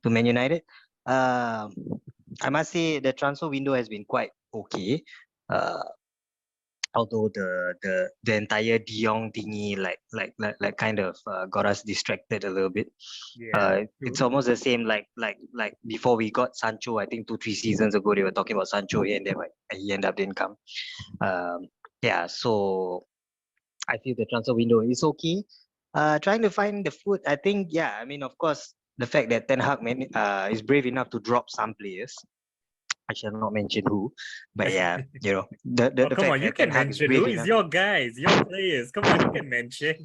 to Man United. Um, I must say the transfer window has been quite okay. Uh, Although the entire De Jong thingy like kind of got us distracted a little bit. Yeah, It's true. almost the same like before we got Sancho. I think 2-3 seasons ago they were talking about Sancho here and there, but he ended up didn't come. Yeah, so I feel the transfer window is okay. Trying to find the foot. I think, yeah. I mean, of course, the fact that Ten Hag is brave enough to drop some players. I shall not mention who, but yeah, the Oh, come fact on, you that Ten can Hag is mention who brave is enough. your guys, your players. Come on, you can mention.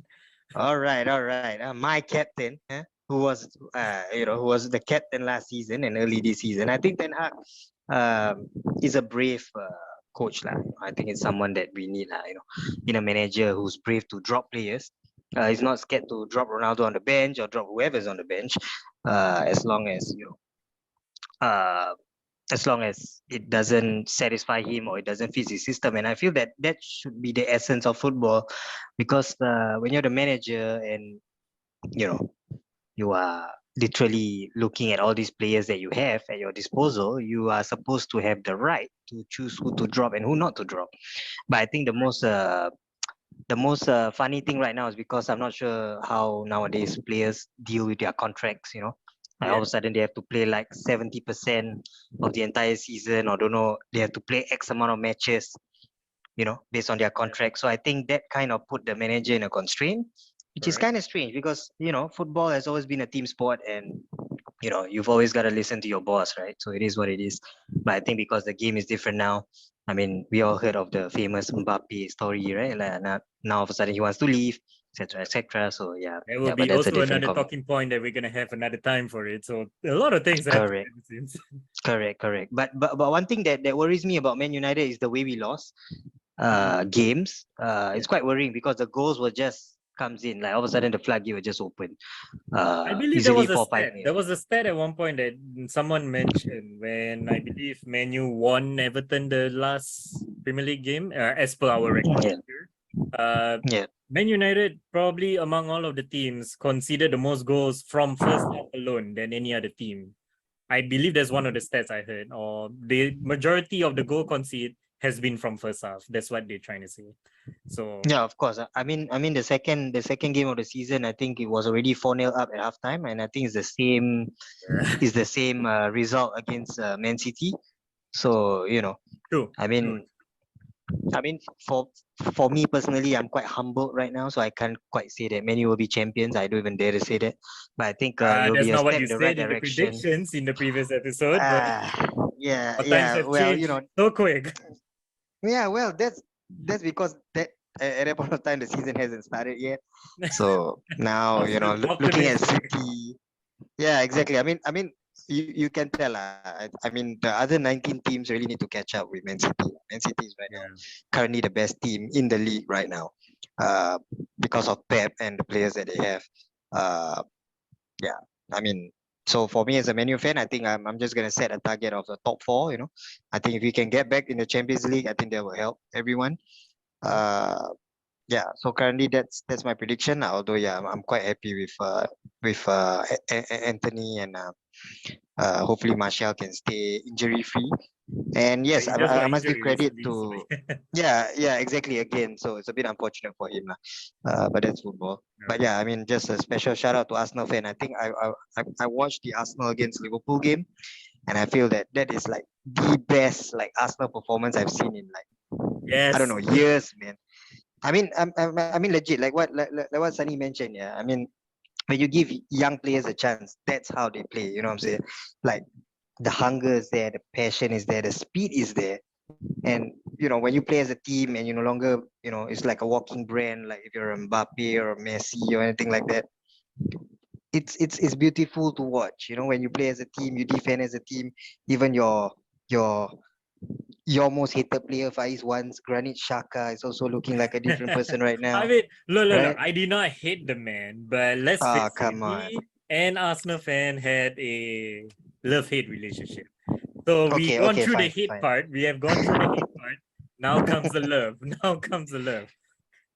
All right, all right. My captain, who was the captain last season and early this season. I think Ten Hag is a brave coach lah. I think it's someone that we need lah. In a manager who's brave to drop players. He's not scared to drop Ronaldo on the bench or drop whoever's on the bench, as long as uh, as long as it doesn't satisfy him or it doesn't fit his system. And I feel that that should be the essence of football, because when you're the manager and you know you are literally looking at all these players that you have at your disposal, you are supposed to have the right to choose who to drop and who not to drop. But I think the most funny thing right now is because I'm not sure how nowadays players deal with their contracts. Like all Yeah, of a sudden they have to play like 70% of the entire season, or don't know, they have to play X amount of matches, based on their contract. So I think that kind of put the manager in a constraint, which is correct. kind of strange, because football has always been a team sport, and you've always got to listen to your boss, right? So it is what it is. But I think because the game is different now, I mean, we all heard of the famous Mbappe story, right? Like now all of a sudden he wants to leave, etc., etc. So yeah, There will yeah, but be that's a also different another comment. talking point that we're gonna have another time for it. So a lot of things happen Correct, since. correct. But one thing that worries me about Man United is the way we lost games. It's quite worrying, because the goals were just comes in like all of a sudden the floodgate will just open. I believe there Easily was a 4-5 stat. nil. There was a stat at one point that someone mentioned when I believe Manu won Everton the last Premier League game, as per our Yeah, recording here. yeah. Man United probably among all of the teams conceded the most goals from first half alone than any other team. I believe that's one of the stats I heard, or the majority of the goal conceded has been from first half. That's what they're trying to say. So Yeah, of course. I mean, the second game of the season, I think it was already 4-0 up at halftime, and I think it's the same result against Man City. So true. I mean, for me personally, I'm quite humbled right now, so I can't quite say that many will be champions. I don't even dare to say that, but I think it will That's be a not what step you in the right said in the direction. predictions in the previous episode, but Ah, yeah, our times yeah. have Well, changed so quick. yeah. Well, that's because that at that point of time the season hasn't started yet. So now looking at Optimistic. City. Yeah, exactly. I mean, you can tell. I mean, the other 19 teams really need to catch up with Man City. Man City is right now Yeah. currently the best team in the league right now, uh, because of Pep and the players that they have. Uh, yeah, I mean, so for me as a Man U fan, I think I'm just gonna set a target of the top four. I think if we can get back in the Champions League, I think that will help everyone. Uh, yeah, so currently that's my prediction. Although yeah, I'm quite happy with Anthony, and hopefully Martial can stay injury free. And Yeah, yes, he I, just got I must give injured credit recently. So to, yeah, exactly, again. So it's a bit unfortunate for him, lah. But that's football. yeah. But yeah, I mean, just a special shout out to Arsenal fan. I think I watched the Arsenal against Liverpool game, and I feel that that is like the best like Arsenal performance I've seen in like, I don't Yes. know, years, man. I mean, legit, like what Sunny mentioned. Yeah, I mean, when you give young players a chance, that's how they play. You know what I'm saying? Like the hunger is there, the passion is there, the speed is there. And when you play as a team and you no longer, it's like a walking brand, like if you're Mbappe or Messi or anything like that, it's beautiful to watch. When you play as a team, you defend as a team. Even your your most hated player, Faiz once, Granit Xhaka, is also looking like a different person right I now, mean, look, right? I did not hate the man, but let's face it, Come on. me and Arsenal fan had a love-hate relationship. So we Okay, gone okay, through the fine, hate fine. part. We have gone through the hate part. Now comes the love. Now comes the love.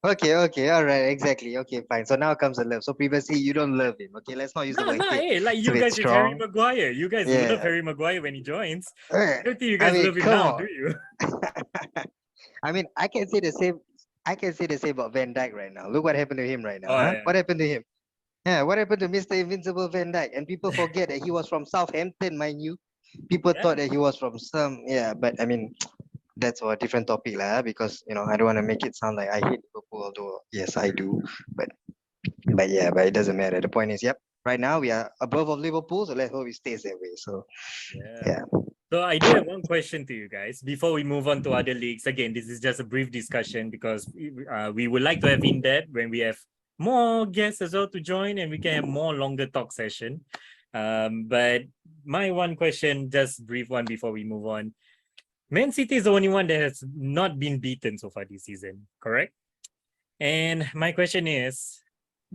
Okay, all right, exactly. Okay, fine. So now comes the love. So previously you don't love him. Okay, let's not use the No, word no, hate. hey, like It's a you bit guys with Harry strong. Maguire. You guys love Yeah. Harry Maguire when he joins. Uh, I don't think you I guys mean, love him come now, on. do you? I mean, I can say the same. I can say the same about Van Dijk right now. Look what happened to him right now. Oh, Huh? yeah. What happened to him? Yeah, what happened to Mr. Invincible Van Dijk? And people forget that he was from Southampton, mind you. People Yeah. thought that he was from but I mean, that's a different topic, lah. Because I don't want to make it sound like I hate Liverpool, although yes, I do. But but it doesn't matter. The point is, yep. Right now we are above of Liverpool, so let's hope it stays that way. So yeah. So I do have one question to you guys before we move on to other leagues. Again, this is just a brief discussion because we would like to have in depth when we have more guests as well to join and we can have more longer talk session. But my one question, just brief one before we move on. Man City is the only one that has not been beaten so far this season, correct? And my question is,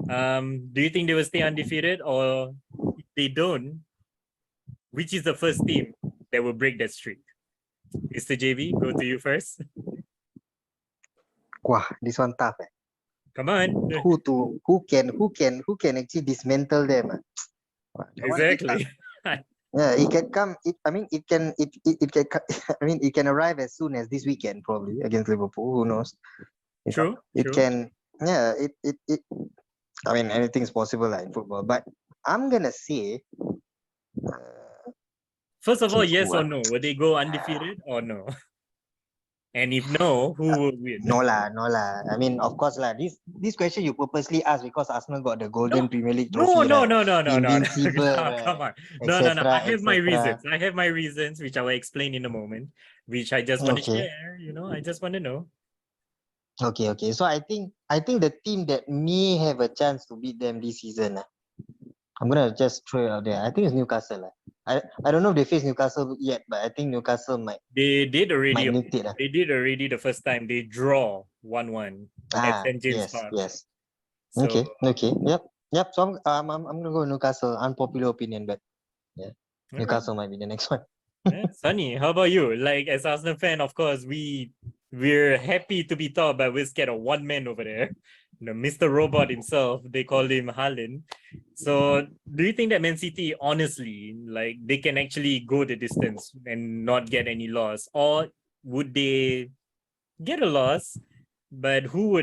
do you think they will stay undefeated, or if they don't, which is the first team that will break that streak? Mr. JB, go to you first. Wow, this one tough. Come on. Who can actually dismantle them? That one a bit tough. Exactly. Yeah, it can come. It can. I mean, it can arrive as soon as this weekend, probably against Liverpool. Who knows? True. It True. can. Yeah. It. I mean, anything's possible like in football. But I'm gonna say. First of all, Okay, yes or no? Will they go undefeated or no? And if no, who will win? No lah. I mean, of course lah. This question you purposely asked because Arsenal got the Golden No, Premier League no, trophy, no, right? no, no, no, no. Invincible, No, come right? on. No, no, no. I Etc. have my reasons. Etc. I have my reasons, which I will explain in a moment, which I just want to Okay. share. I just want to know. Okay. So I think the team that may have a chance to beat them this season, I'm gonna just throw it out there. I think it's Newcastle. I don't know if they face Newcastle yet, but I think Newcastle might They did already. nick it. They did already the first time. They draw 1-1 at St. James Park. Yes. So, Okay. Yep. So I'm gonna go Newcastle. Unpopular opinion, but yeah, okay. Newcastle might be the next one. Yeah, Sunny, how about you? Like, as Arsenal fan, of course, we're happy to be top, but we're scared of one man over there. Mr. Robot himself, they call him Haaland. So do you think that Man City, honestly, like they can actually go the distance and not get any loss? Or would they get a loss, but who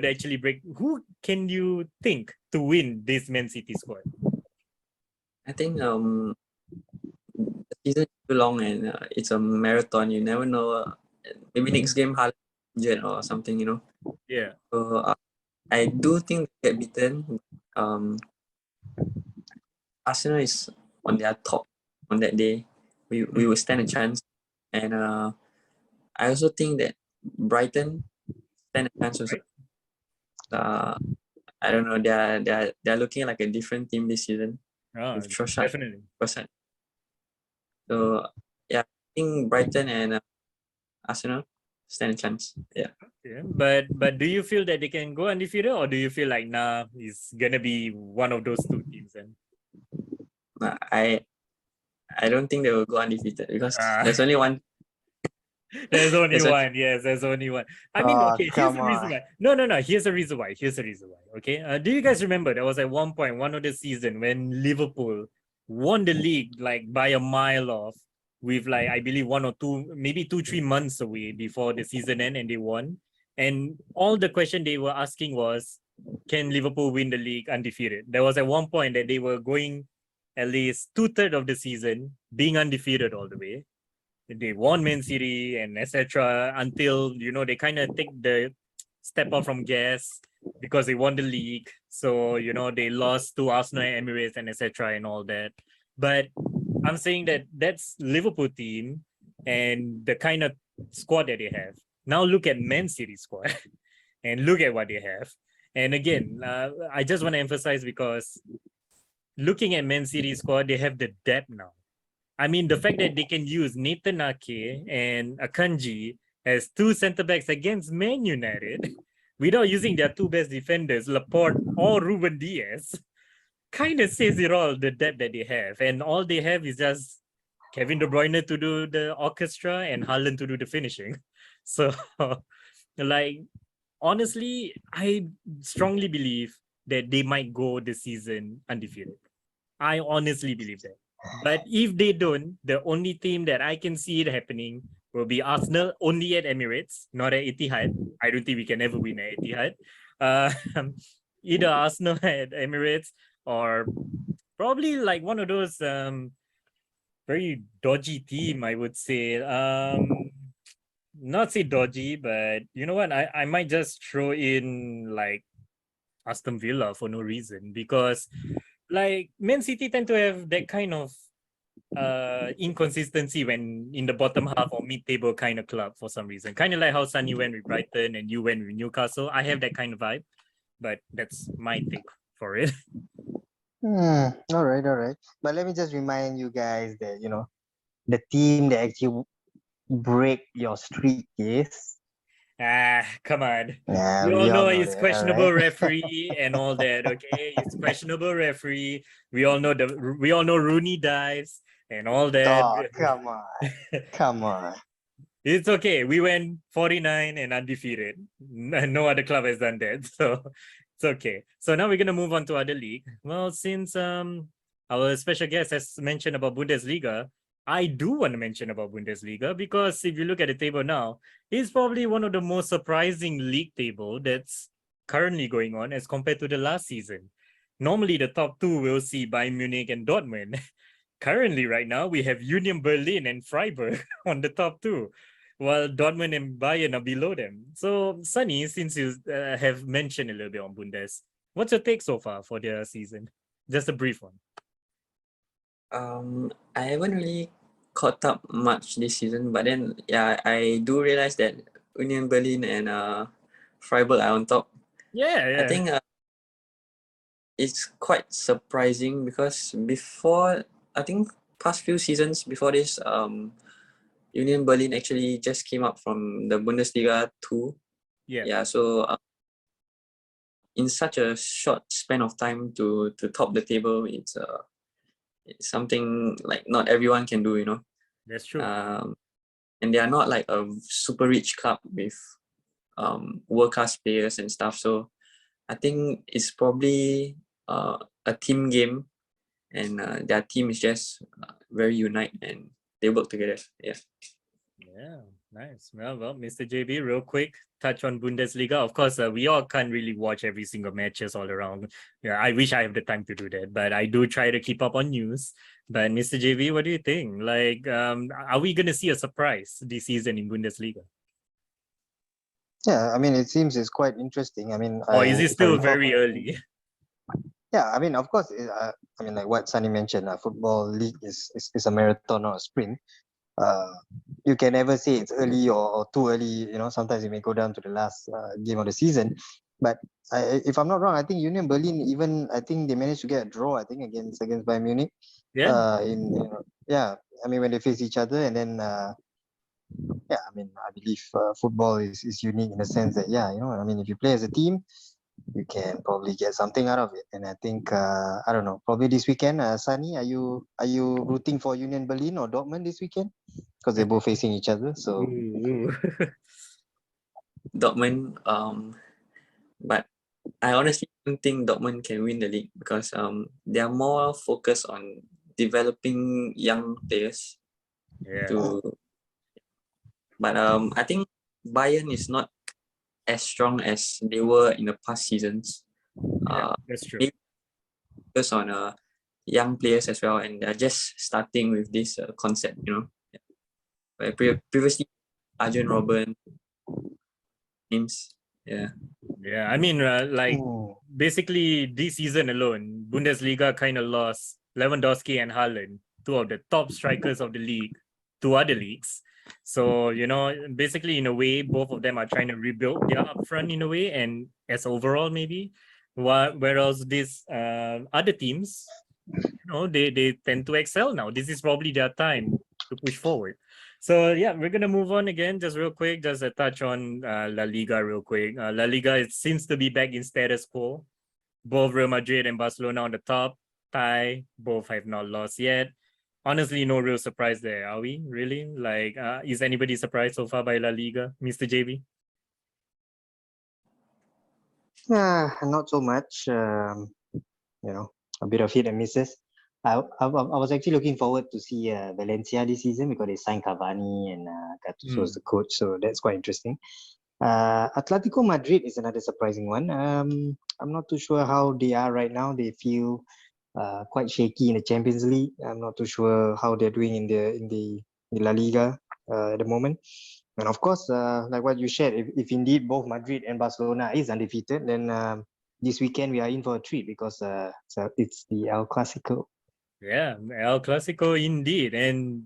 can you think to win this Man City squad? I think the season is too long and it's a marathon. You never know. Maybe next game Haaland injured or something. Yeah. So I do think they get beaten. Arsenal is on their top on that day. We will stand a chance, and I also think that Brighton stand a chance also. I don't know. They're looking like a different team this season with Trossard. Definitely. So yeah, I think Brighton and Arsenal stand a chance. Yeah. Yeah, but do you feel that they can go undefeated, or do you feel like it's gonna be one of those two teams? Then I don't think they will go undefeated because there's only one. There's only There's one. Yes, there's only one. I mean, okay, here's the reason why. No. Here's the reason why. Okay. Do you guys remember there was at one point, one of the season when Liverpool won the league like by a mile off, with like I believe 1 or 2, maybe 2-3 months away before the season end, and they won. And all the question they were asking was, can Liverpool win the league undefeated? There was at one point that they were going at least 2/3 of the season being undefeated all the way. They won Man City and etc. until they kind of take the step out from gas because they won the league. So they lost to Arsenal and Emirates and etc. and all that. But I'm saying that that's Liverpool team and the kind of squad that they have. Now look at Man City squad and look at what they have. And again, I just want to emphasize because looking at Man City squad, they have the depth now. I mean, the fact that they can use Nathan Ake and Akanji as two centre backs against Man United without using their two best defenders, Laporte or Ruben Diaz, kind of says it all, the depth that they have. And all they have is just Kevin De Bruyne to do the orchestra and Haaland to do the finishing. So, like, honestly, I strongly believe that they might go this season undefeated. I honestly believe that. But if they don't, the only team that I can see it happening will be Arsenal only at Emirates, not at Etihad. I don't think we can ever win at Etihad. Either Arsenal at Emirates or probably like one of those very dodgy team, I would say. Not say dodgy, but you know what? I might just throw in like Aston Villa for no reason because like Man City tend to have that kind of inconsistency when in the bottom half or mid-table kind of club for some reason. Kind of like how Sunny went with Brighton and you went with Newcastle. I have that kind of vibe, but that's my take for it. All right. But let me just remind you guys that, the team that actually break your streak is. Come on. Yeah, We all know that, it's questionable all right? referee and all that. Okay, it's questionable referee. We all know Rooney dives and all that. Oh, come on. It's okay. We went 49 and undefeated. No other club has done that. So it's okay. So now we're gonna move on to other league. Well, since our special guest has mentioned about Bundesliga, I do want to mention about Bundesliga because if you look at the table now, it's probably one of the most surprising league table that's currently going on as compared to the last season. Normally, the top two will see Bayern Munich and Dortmund. Currently, right now, we have Union Berlin and Freiburg on the top two, while Dortmund and Bayern are below them. So, Sunny, since you have mentioned a little bit on Bundes, what's your take so far for their season? Just a brief one. I haven't really caught up much this season, but then I do realize that Union Berlin and Freiburg are on top. Yeah. I think it's quite surprising because before, I think past few seasons before this, Union Berlin actually just came up from the Bundesliga 2. Yeah. So in such a short span of time to top the table, it's something like not everyone can do, That's true. And they are not like a super rich club with world-class players and stuff. So I think it's probably a team game, and their team is just very unite and they work together. Yeah, nice. Well, Mr. JB, real quick, touch on Bundesliga. Of course, we all can't really watch every single matches all around. Yeah, I wish I have the time to do that, but I do try to keep up on news. But Mr. JB, what do you think? Like, are we gonna see a surprise this season in Bundesliga? Yeah, I mean, it seems it's quite interesting. I mean, Or is it if I still recall- very early? Yeah, I mean, of course, I mean, like what Sunny mentioned, football league is a marathon or a sprint. You can never say it's early or too early. Sometimes it may go down to the last game of the season. But if I'm not wrong, I think Union Berlin I think they managed to get a draw. I think against Bayern Munich. Yeah. I mean, when they face each other, and then I mean, I believe football is unique in the sense that I mean, if you play as a team, you can probably get something out of it. And I think I don't know, probably this weekend, Sunny, are you rooting for Union Berlin or Dortmund this weekend? Because they're both facing each other. So Ooh. Dortmund, but I honestly don't think Dortmund can win the league because they are more focused on developing young players. Yeah. But I think Bayern is not as strong as they were in the past seasons. That's true. Maybe focus on young players as well, and they're just starting with this concept, Where previously, Arjen Robben, names, Yeah, I mean, like basically this season alone, Bundesliga kind of lost Lewandowski and Haaland two of the top strikers of the league to other leagues. So, basically, in a way, both of them are trying to rebuild their upfront in a way, and as overall, maybe. Whereas these other teams, they tend to excel now. This is probably their time to push forward. So, yeah, we're going to move on again, just real quick, just a touch on La Liga real quick. La Liga, it seems to be back in status quo. Both Real Madrid and Barcelona on the top, tie, both have not lost yet. Honestly, no real surprise there, are we? Really? Like, is anybody surprised so far by La Liga, Mr. JB? Not so much. A bit of hit and misses. I was actually looking forward to see Valencia this season because they signed Cavani and Gattuso as the coach, so that's quite interesting. Atletico Madrid is another surprising one. I'm not too sure how they are right now. They feel quite shaky in the Champions League. I'm not too sure how they're doing in the La Liga at the moment. And of course, like what you shared, if indeed both Madrid and Barcelona is undefeated, then this weekend we are in for a treat because so it's the El Clasico. Yeah, El Clasico indeed. And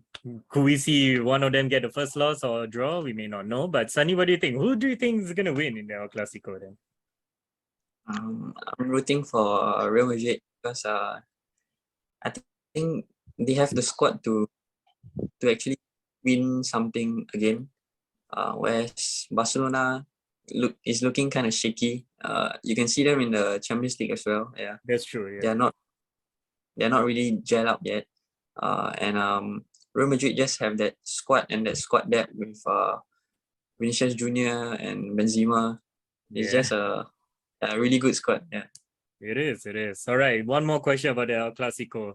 could we see one of them get the first loss or draw? We may not know. But Sunny, what do you think? Who do you think is going to win in the El Clasico then? I'm rooting for Real Madrid because I think they have the squad to actually win something again. Whereas Barcelona is looking kind of shaky. You can see them in the Champions League as well. Yeah, that's true. Yeah, they're not really gel up yet. And Real Madrid just have that squad and that squad depth with Vinicius Junior and Benzema. It's just a really good squad. Yeah, it is. It is. All right. One more question about the El Clasico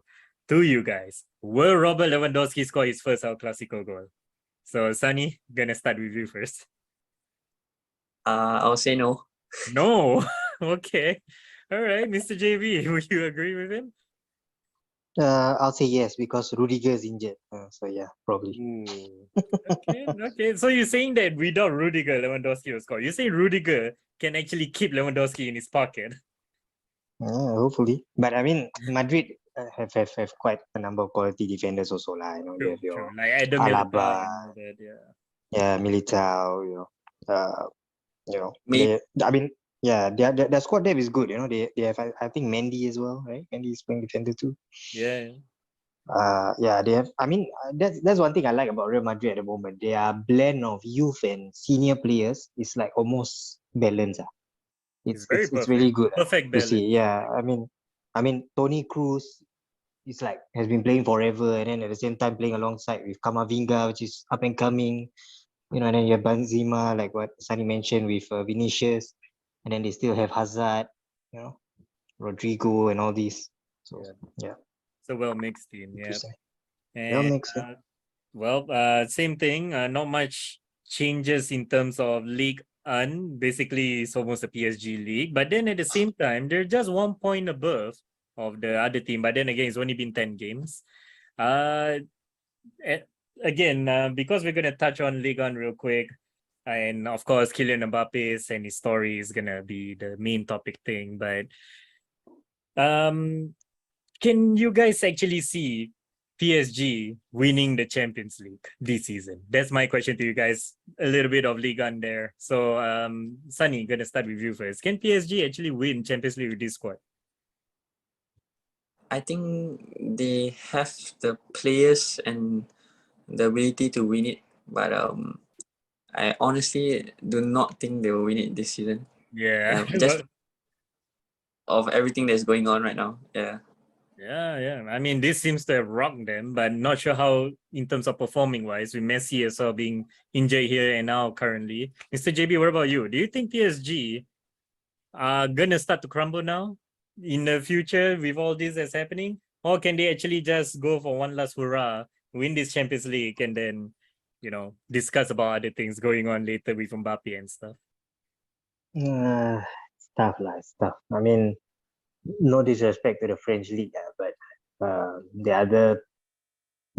to you guys. Will Robert Lewandowski score his first El Clasico goal? So, Sunny, gonna start with you first. I'll say no. No. Okay. All right, Mr. JB, would you agree with him? I'll say yes because Rudiger is injured. So yeah, probably. Okay. So you're saying that without Rudiger, Lewandowski will score. You say Rudiger can actually keep Lewandowski in his pocket. Hopefully, but I mean, Madrid have quite a number of quality defenders also lah. You have your like Adam Alaba, Militao, Militao. Their squad depth is good. They have I think Mendy as well, right? Mendy is playing defender too. Yeah. They have. I mean, that's one thing I like about Real Madrid at the moment. Their blend of youth and senior players is like almost balanced. It's really good. Perfect balance. To see. Yeah, I mean, Toni Kroos is like has been playing forever, and then at the same time playing alongside with Camavinga, which is up and coming. And then you have Benzema, like what Sunny mentioned with Vinicius, and then they still have Hazard, Rodrigo, and all these. So yeah. So well mixed team. Yeah. Well mixed. Same thing. Not much changes in terms of League One. Basically, it's almost a PSG league. But then at the same time, they're just 1 point above of the other team. But then again, it's only been 10 games. Again, because we're gonna touch on Ligue 1 real quick, and of course, Kylian Mbappe's and his story is gonna be the main topic thing. But can you guys actually see PSG winning the Champions League this season? That's my question to you guys. A little bit of Ligue 1 there. So, Sunny, gonna start with you first. Can PSG actually win Champions League with this squad? I think they have the players and the ability to win it, but I honestly do not think they will win it this season. Yeah. Just of everything that's going on right now. Yeah. Yeah. I mean, this seems to have rocked them, but not sure how in terms of performing wise, with Messi as well being injured here and now currently. Mr. JB, what about you? Do you think PSG are gonna start to crumble now in the future with all this that's happening? Or can they actually just go for one last hurrah, win this Champions League, and then, discuss about other things going on later with Mbappe and stuff? It's tough. I mean, no disrespect to the French league, but the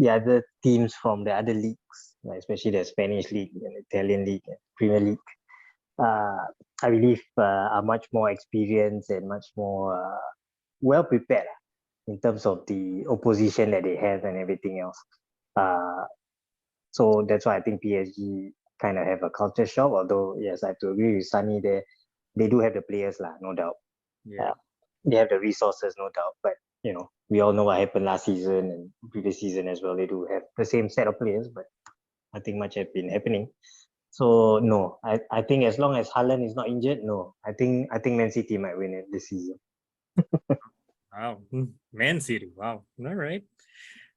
other teams from the other leagues, especially the Spanish league and Italian league and Premier League, I believe are much more experienced and much more well prepared in terms of the opposition that they have and everything else. So that's why I think PSG kind of have a culture shock. Although yes, I have to agree with Sunny there. They do have the players, lah, no doubt. Yeah. They have the resources, no doubt. But we all know what happened last season and previous season as well. They do have the same set of players, but nothing much has been happening. So no, I think as long as Haaland is not injured, no, I think Man City might win it this season. Wow, Man City. Wow. All right.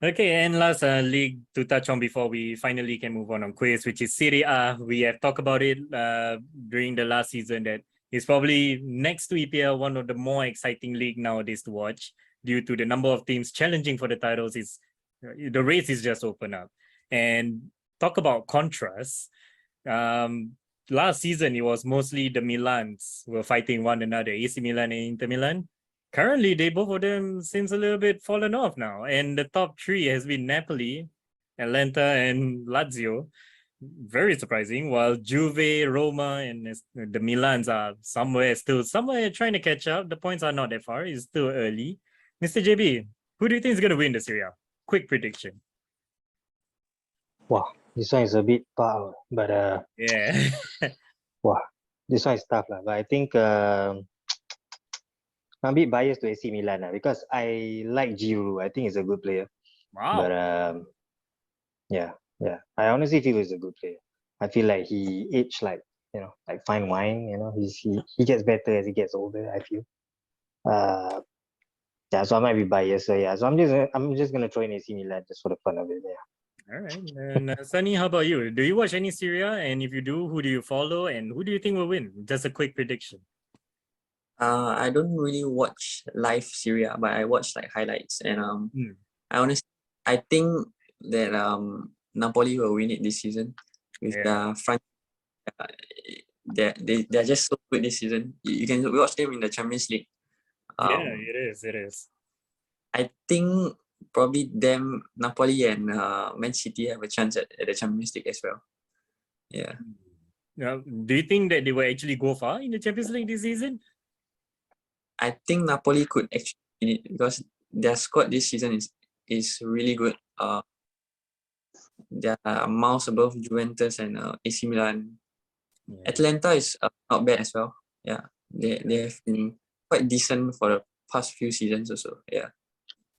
Okay, and last league to touch on before we finally can move on quiz, which is Serie A. We have talked about it during the last season that it's probably next to EPL one of the more exciting league nowadays to watch due to the number of teams challenging for the titles. Is the race is just open up. And talk about contrast. Last season it was mostly the Milans were fighting one another, AC Milan and Inter Milan. Currently, they both of them seems a little bit fallen off now, and the top three has been Napoli, Atalanta, and Lazio. Very surprising. While Juve, Roma, and the Milans are somewhere trying to catch up. The points are not that far. It's still early. Mr. JB, who do you think is going to win the Serie A? Quick prediction. Wow, this one is a bit far, but yeah. wow, this one is tough, lah. But I think I'm a bit biased to AC Milan because I like Giroud. I think he's a good player. Wow. But yeah. I honestly feel he's a good player. I feel like he aged like fine wine. He gets better as he gets older. I feel. Yeah, so I might be biased. So yeah, so I'm just gonna throw in AC Milan just for the fun of it. Yeah. All right. And Sunny, how about you? Do you watch any Serie A? And if you do, who do you follow? And who do you think will win? Just a quick prediction. I don't really watch live Serie A, but I watch like highlights, and I think that Napoli will win it this season with the front. They're just so good this season. You can watch them in the Champions League. Yeah, it is. I think probably them, Napoli and Man City have a chance at the Champions League as well. Yeah. Do you think that they will actually go far in the Champions League this season? I think Napoli could actually win it because their squad this season is really good. They are miles above Juventus and AC Milan. Yeah. Atalanta is not bad as well. Yeah, they have been quite decent for the past few seasons also. Yeah.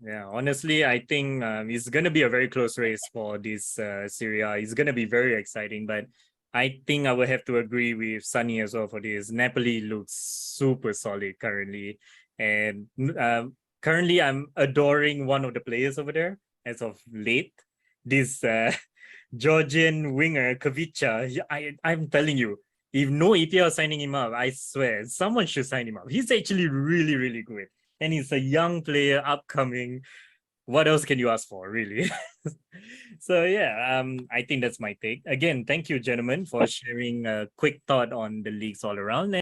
Yeah, honestly, I think it's going to be a very close race for this Serie A. It's going to be very exciting, but I think I will have to agree with Sunny as well for this. Napoli looks super solid currently. And currently, I'm adoring one of the players over there as of late. This Georgian winger, Kavica. I'm telling you, if no EPL signing him up, I swear, someone should sign him up. He's actually really, really good. And he's a young player, upcoming. What else can you ask for, really? So yeah, I think that's my take. Again, thank you, gentlemen, for sharing a quick thought on the leagues all around.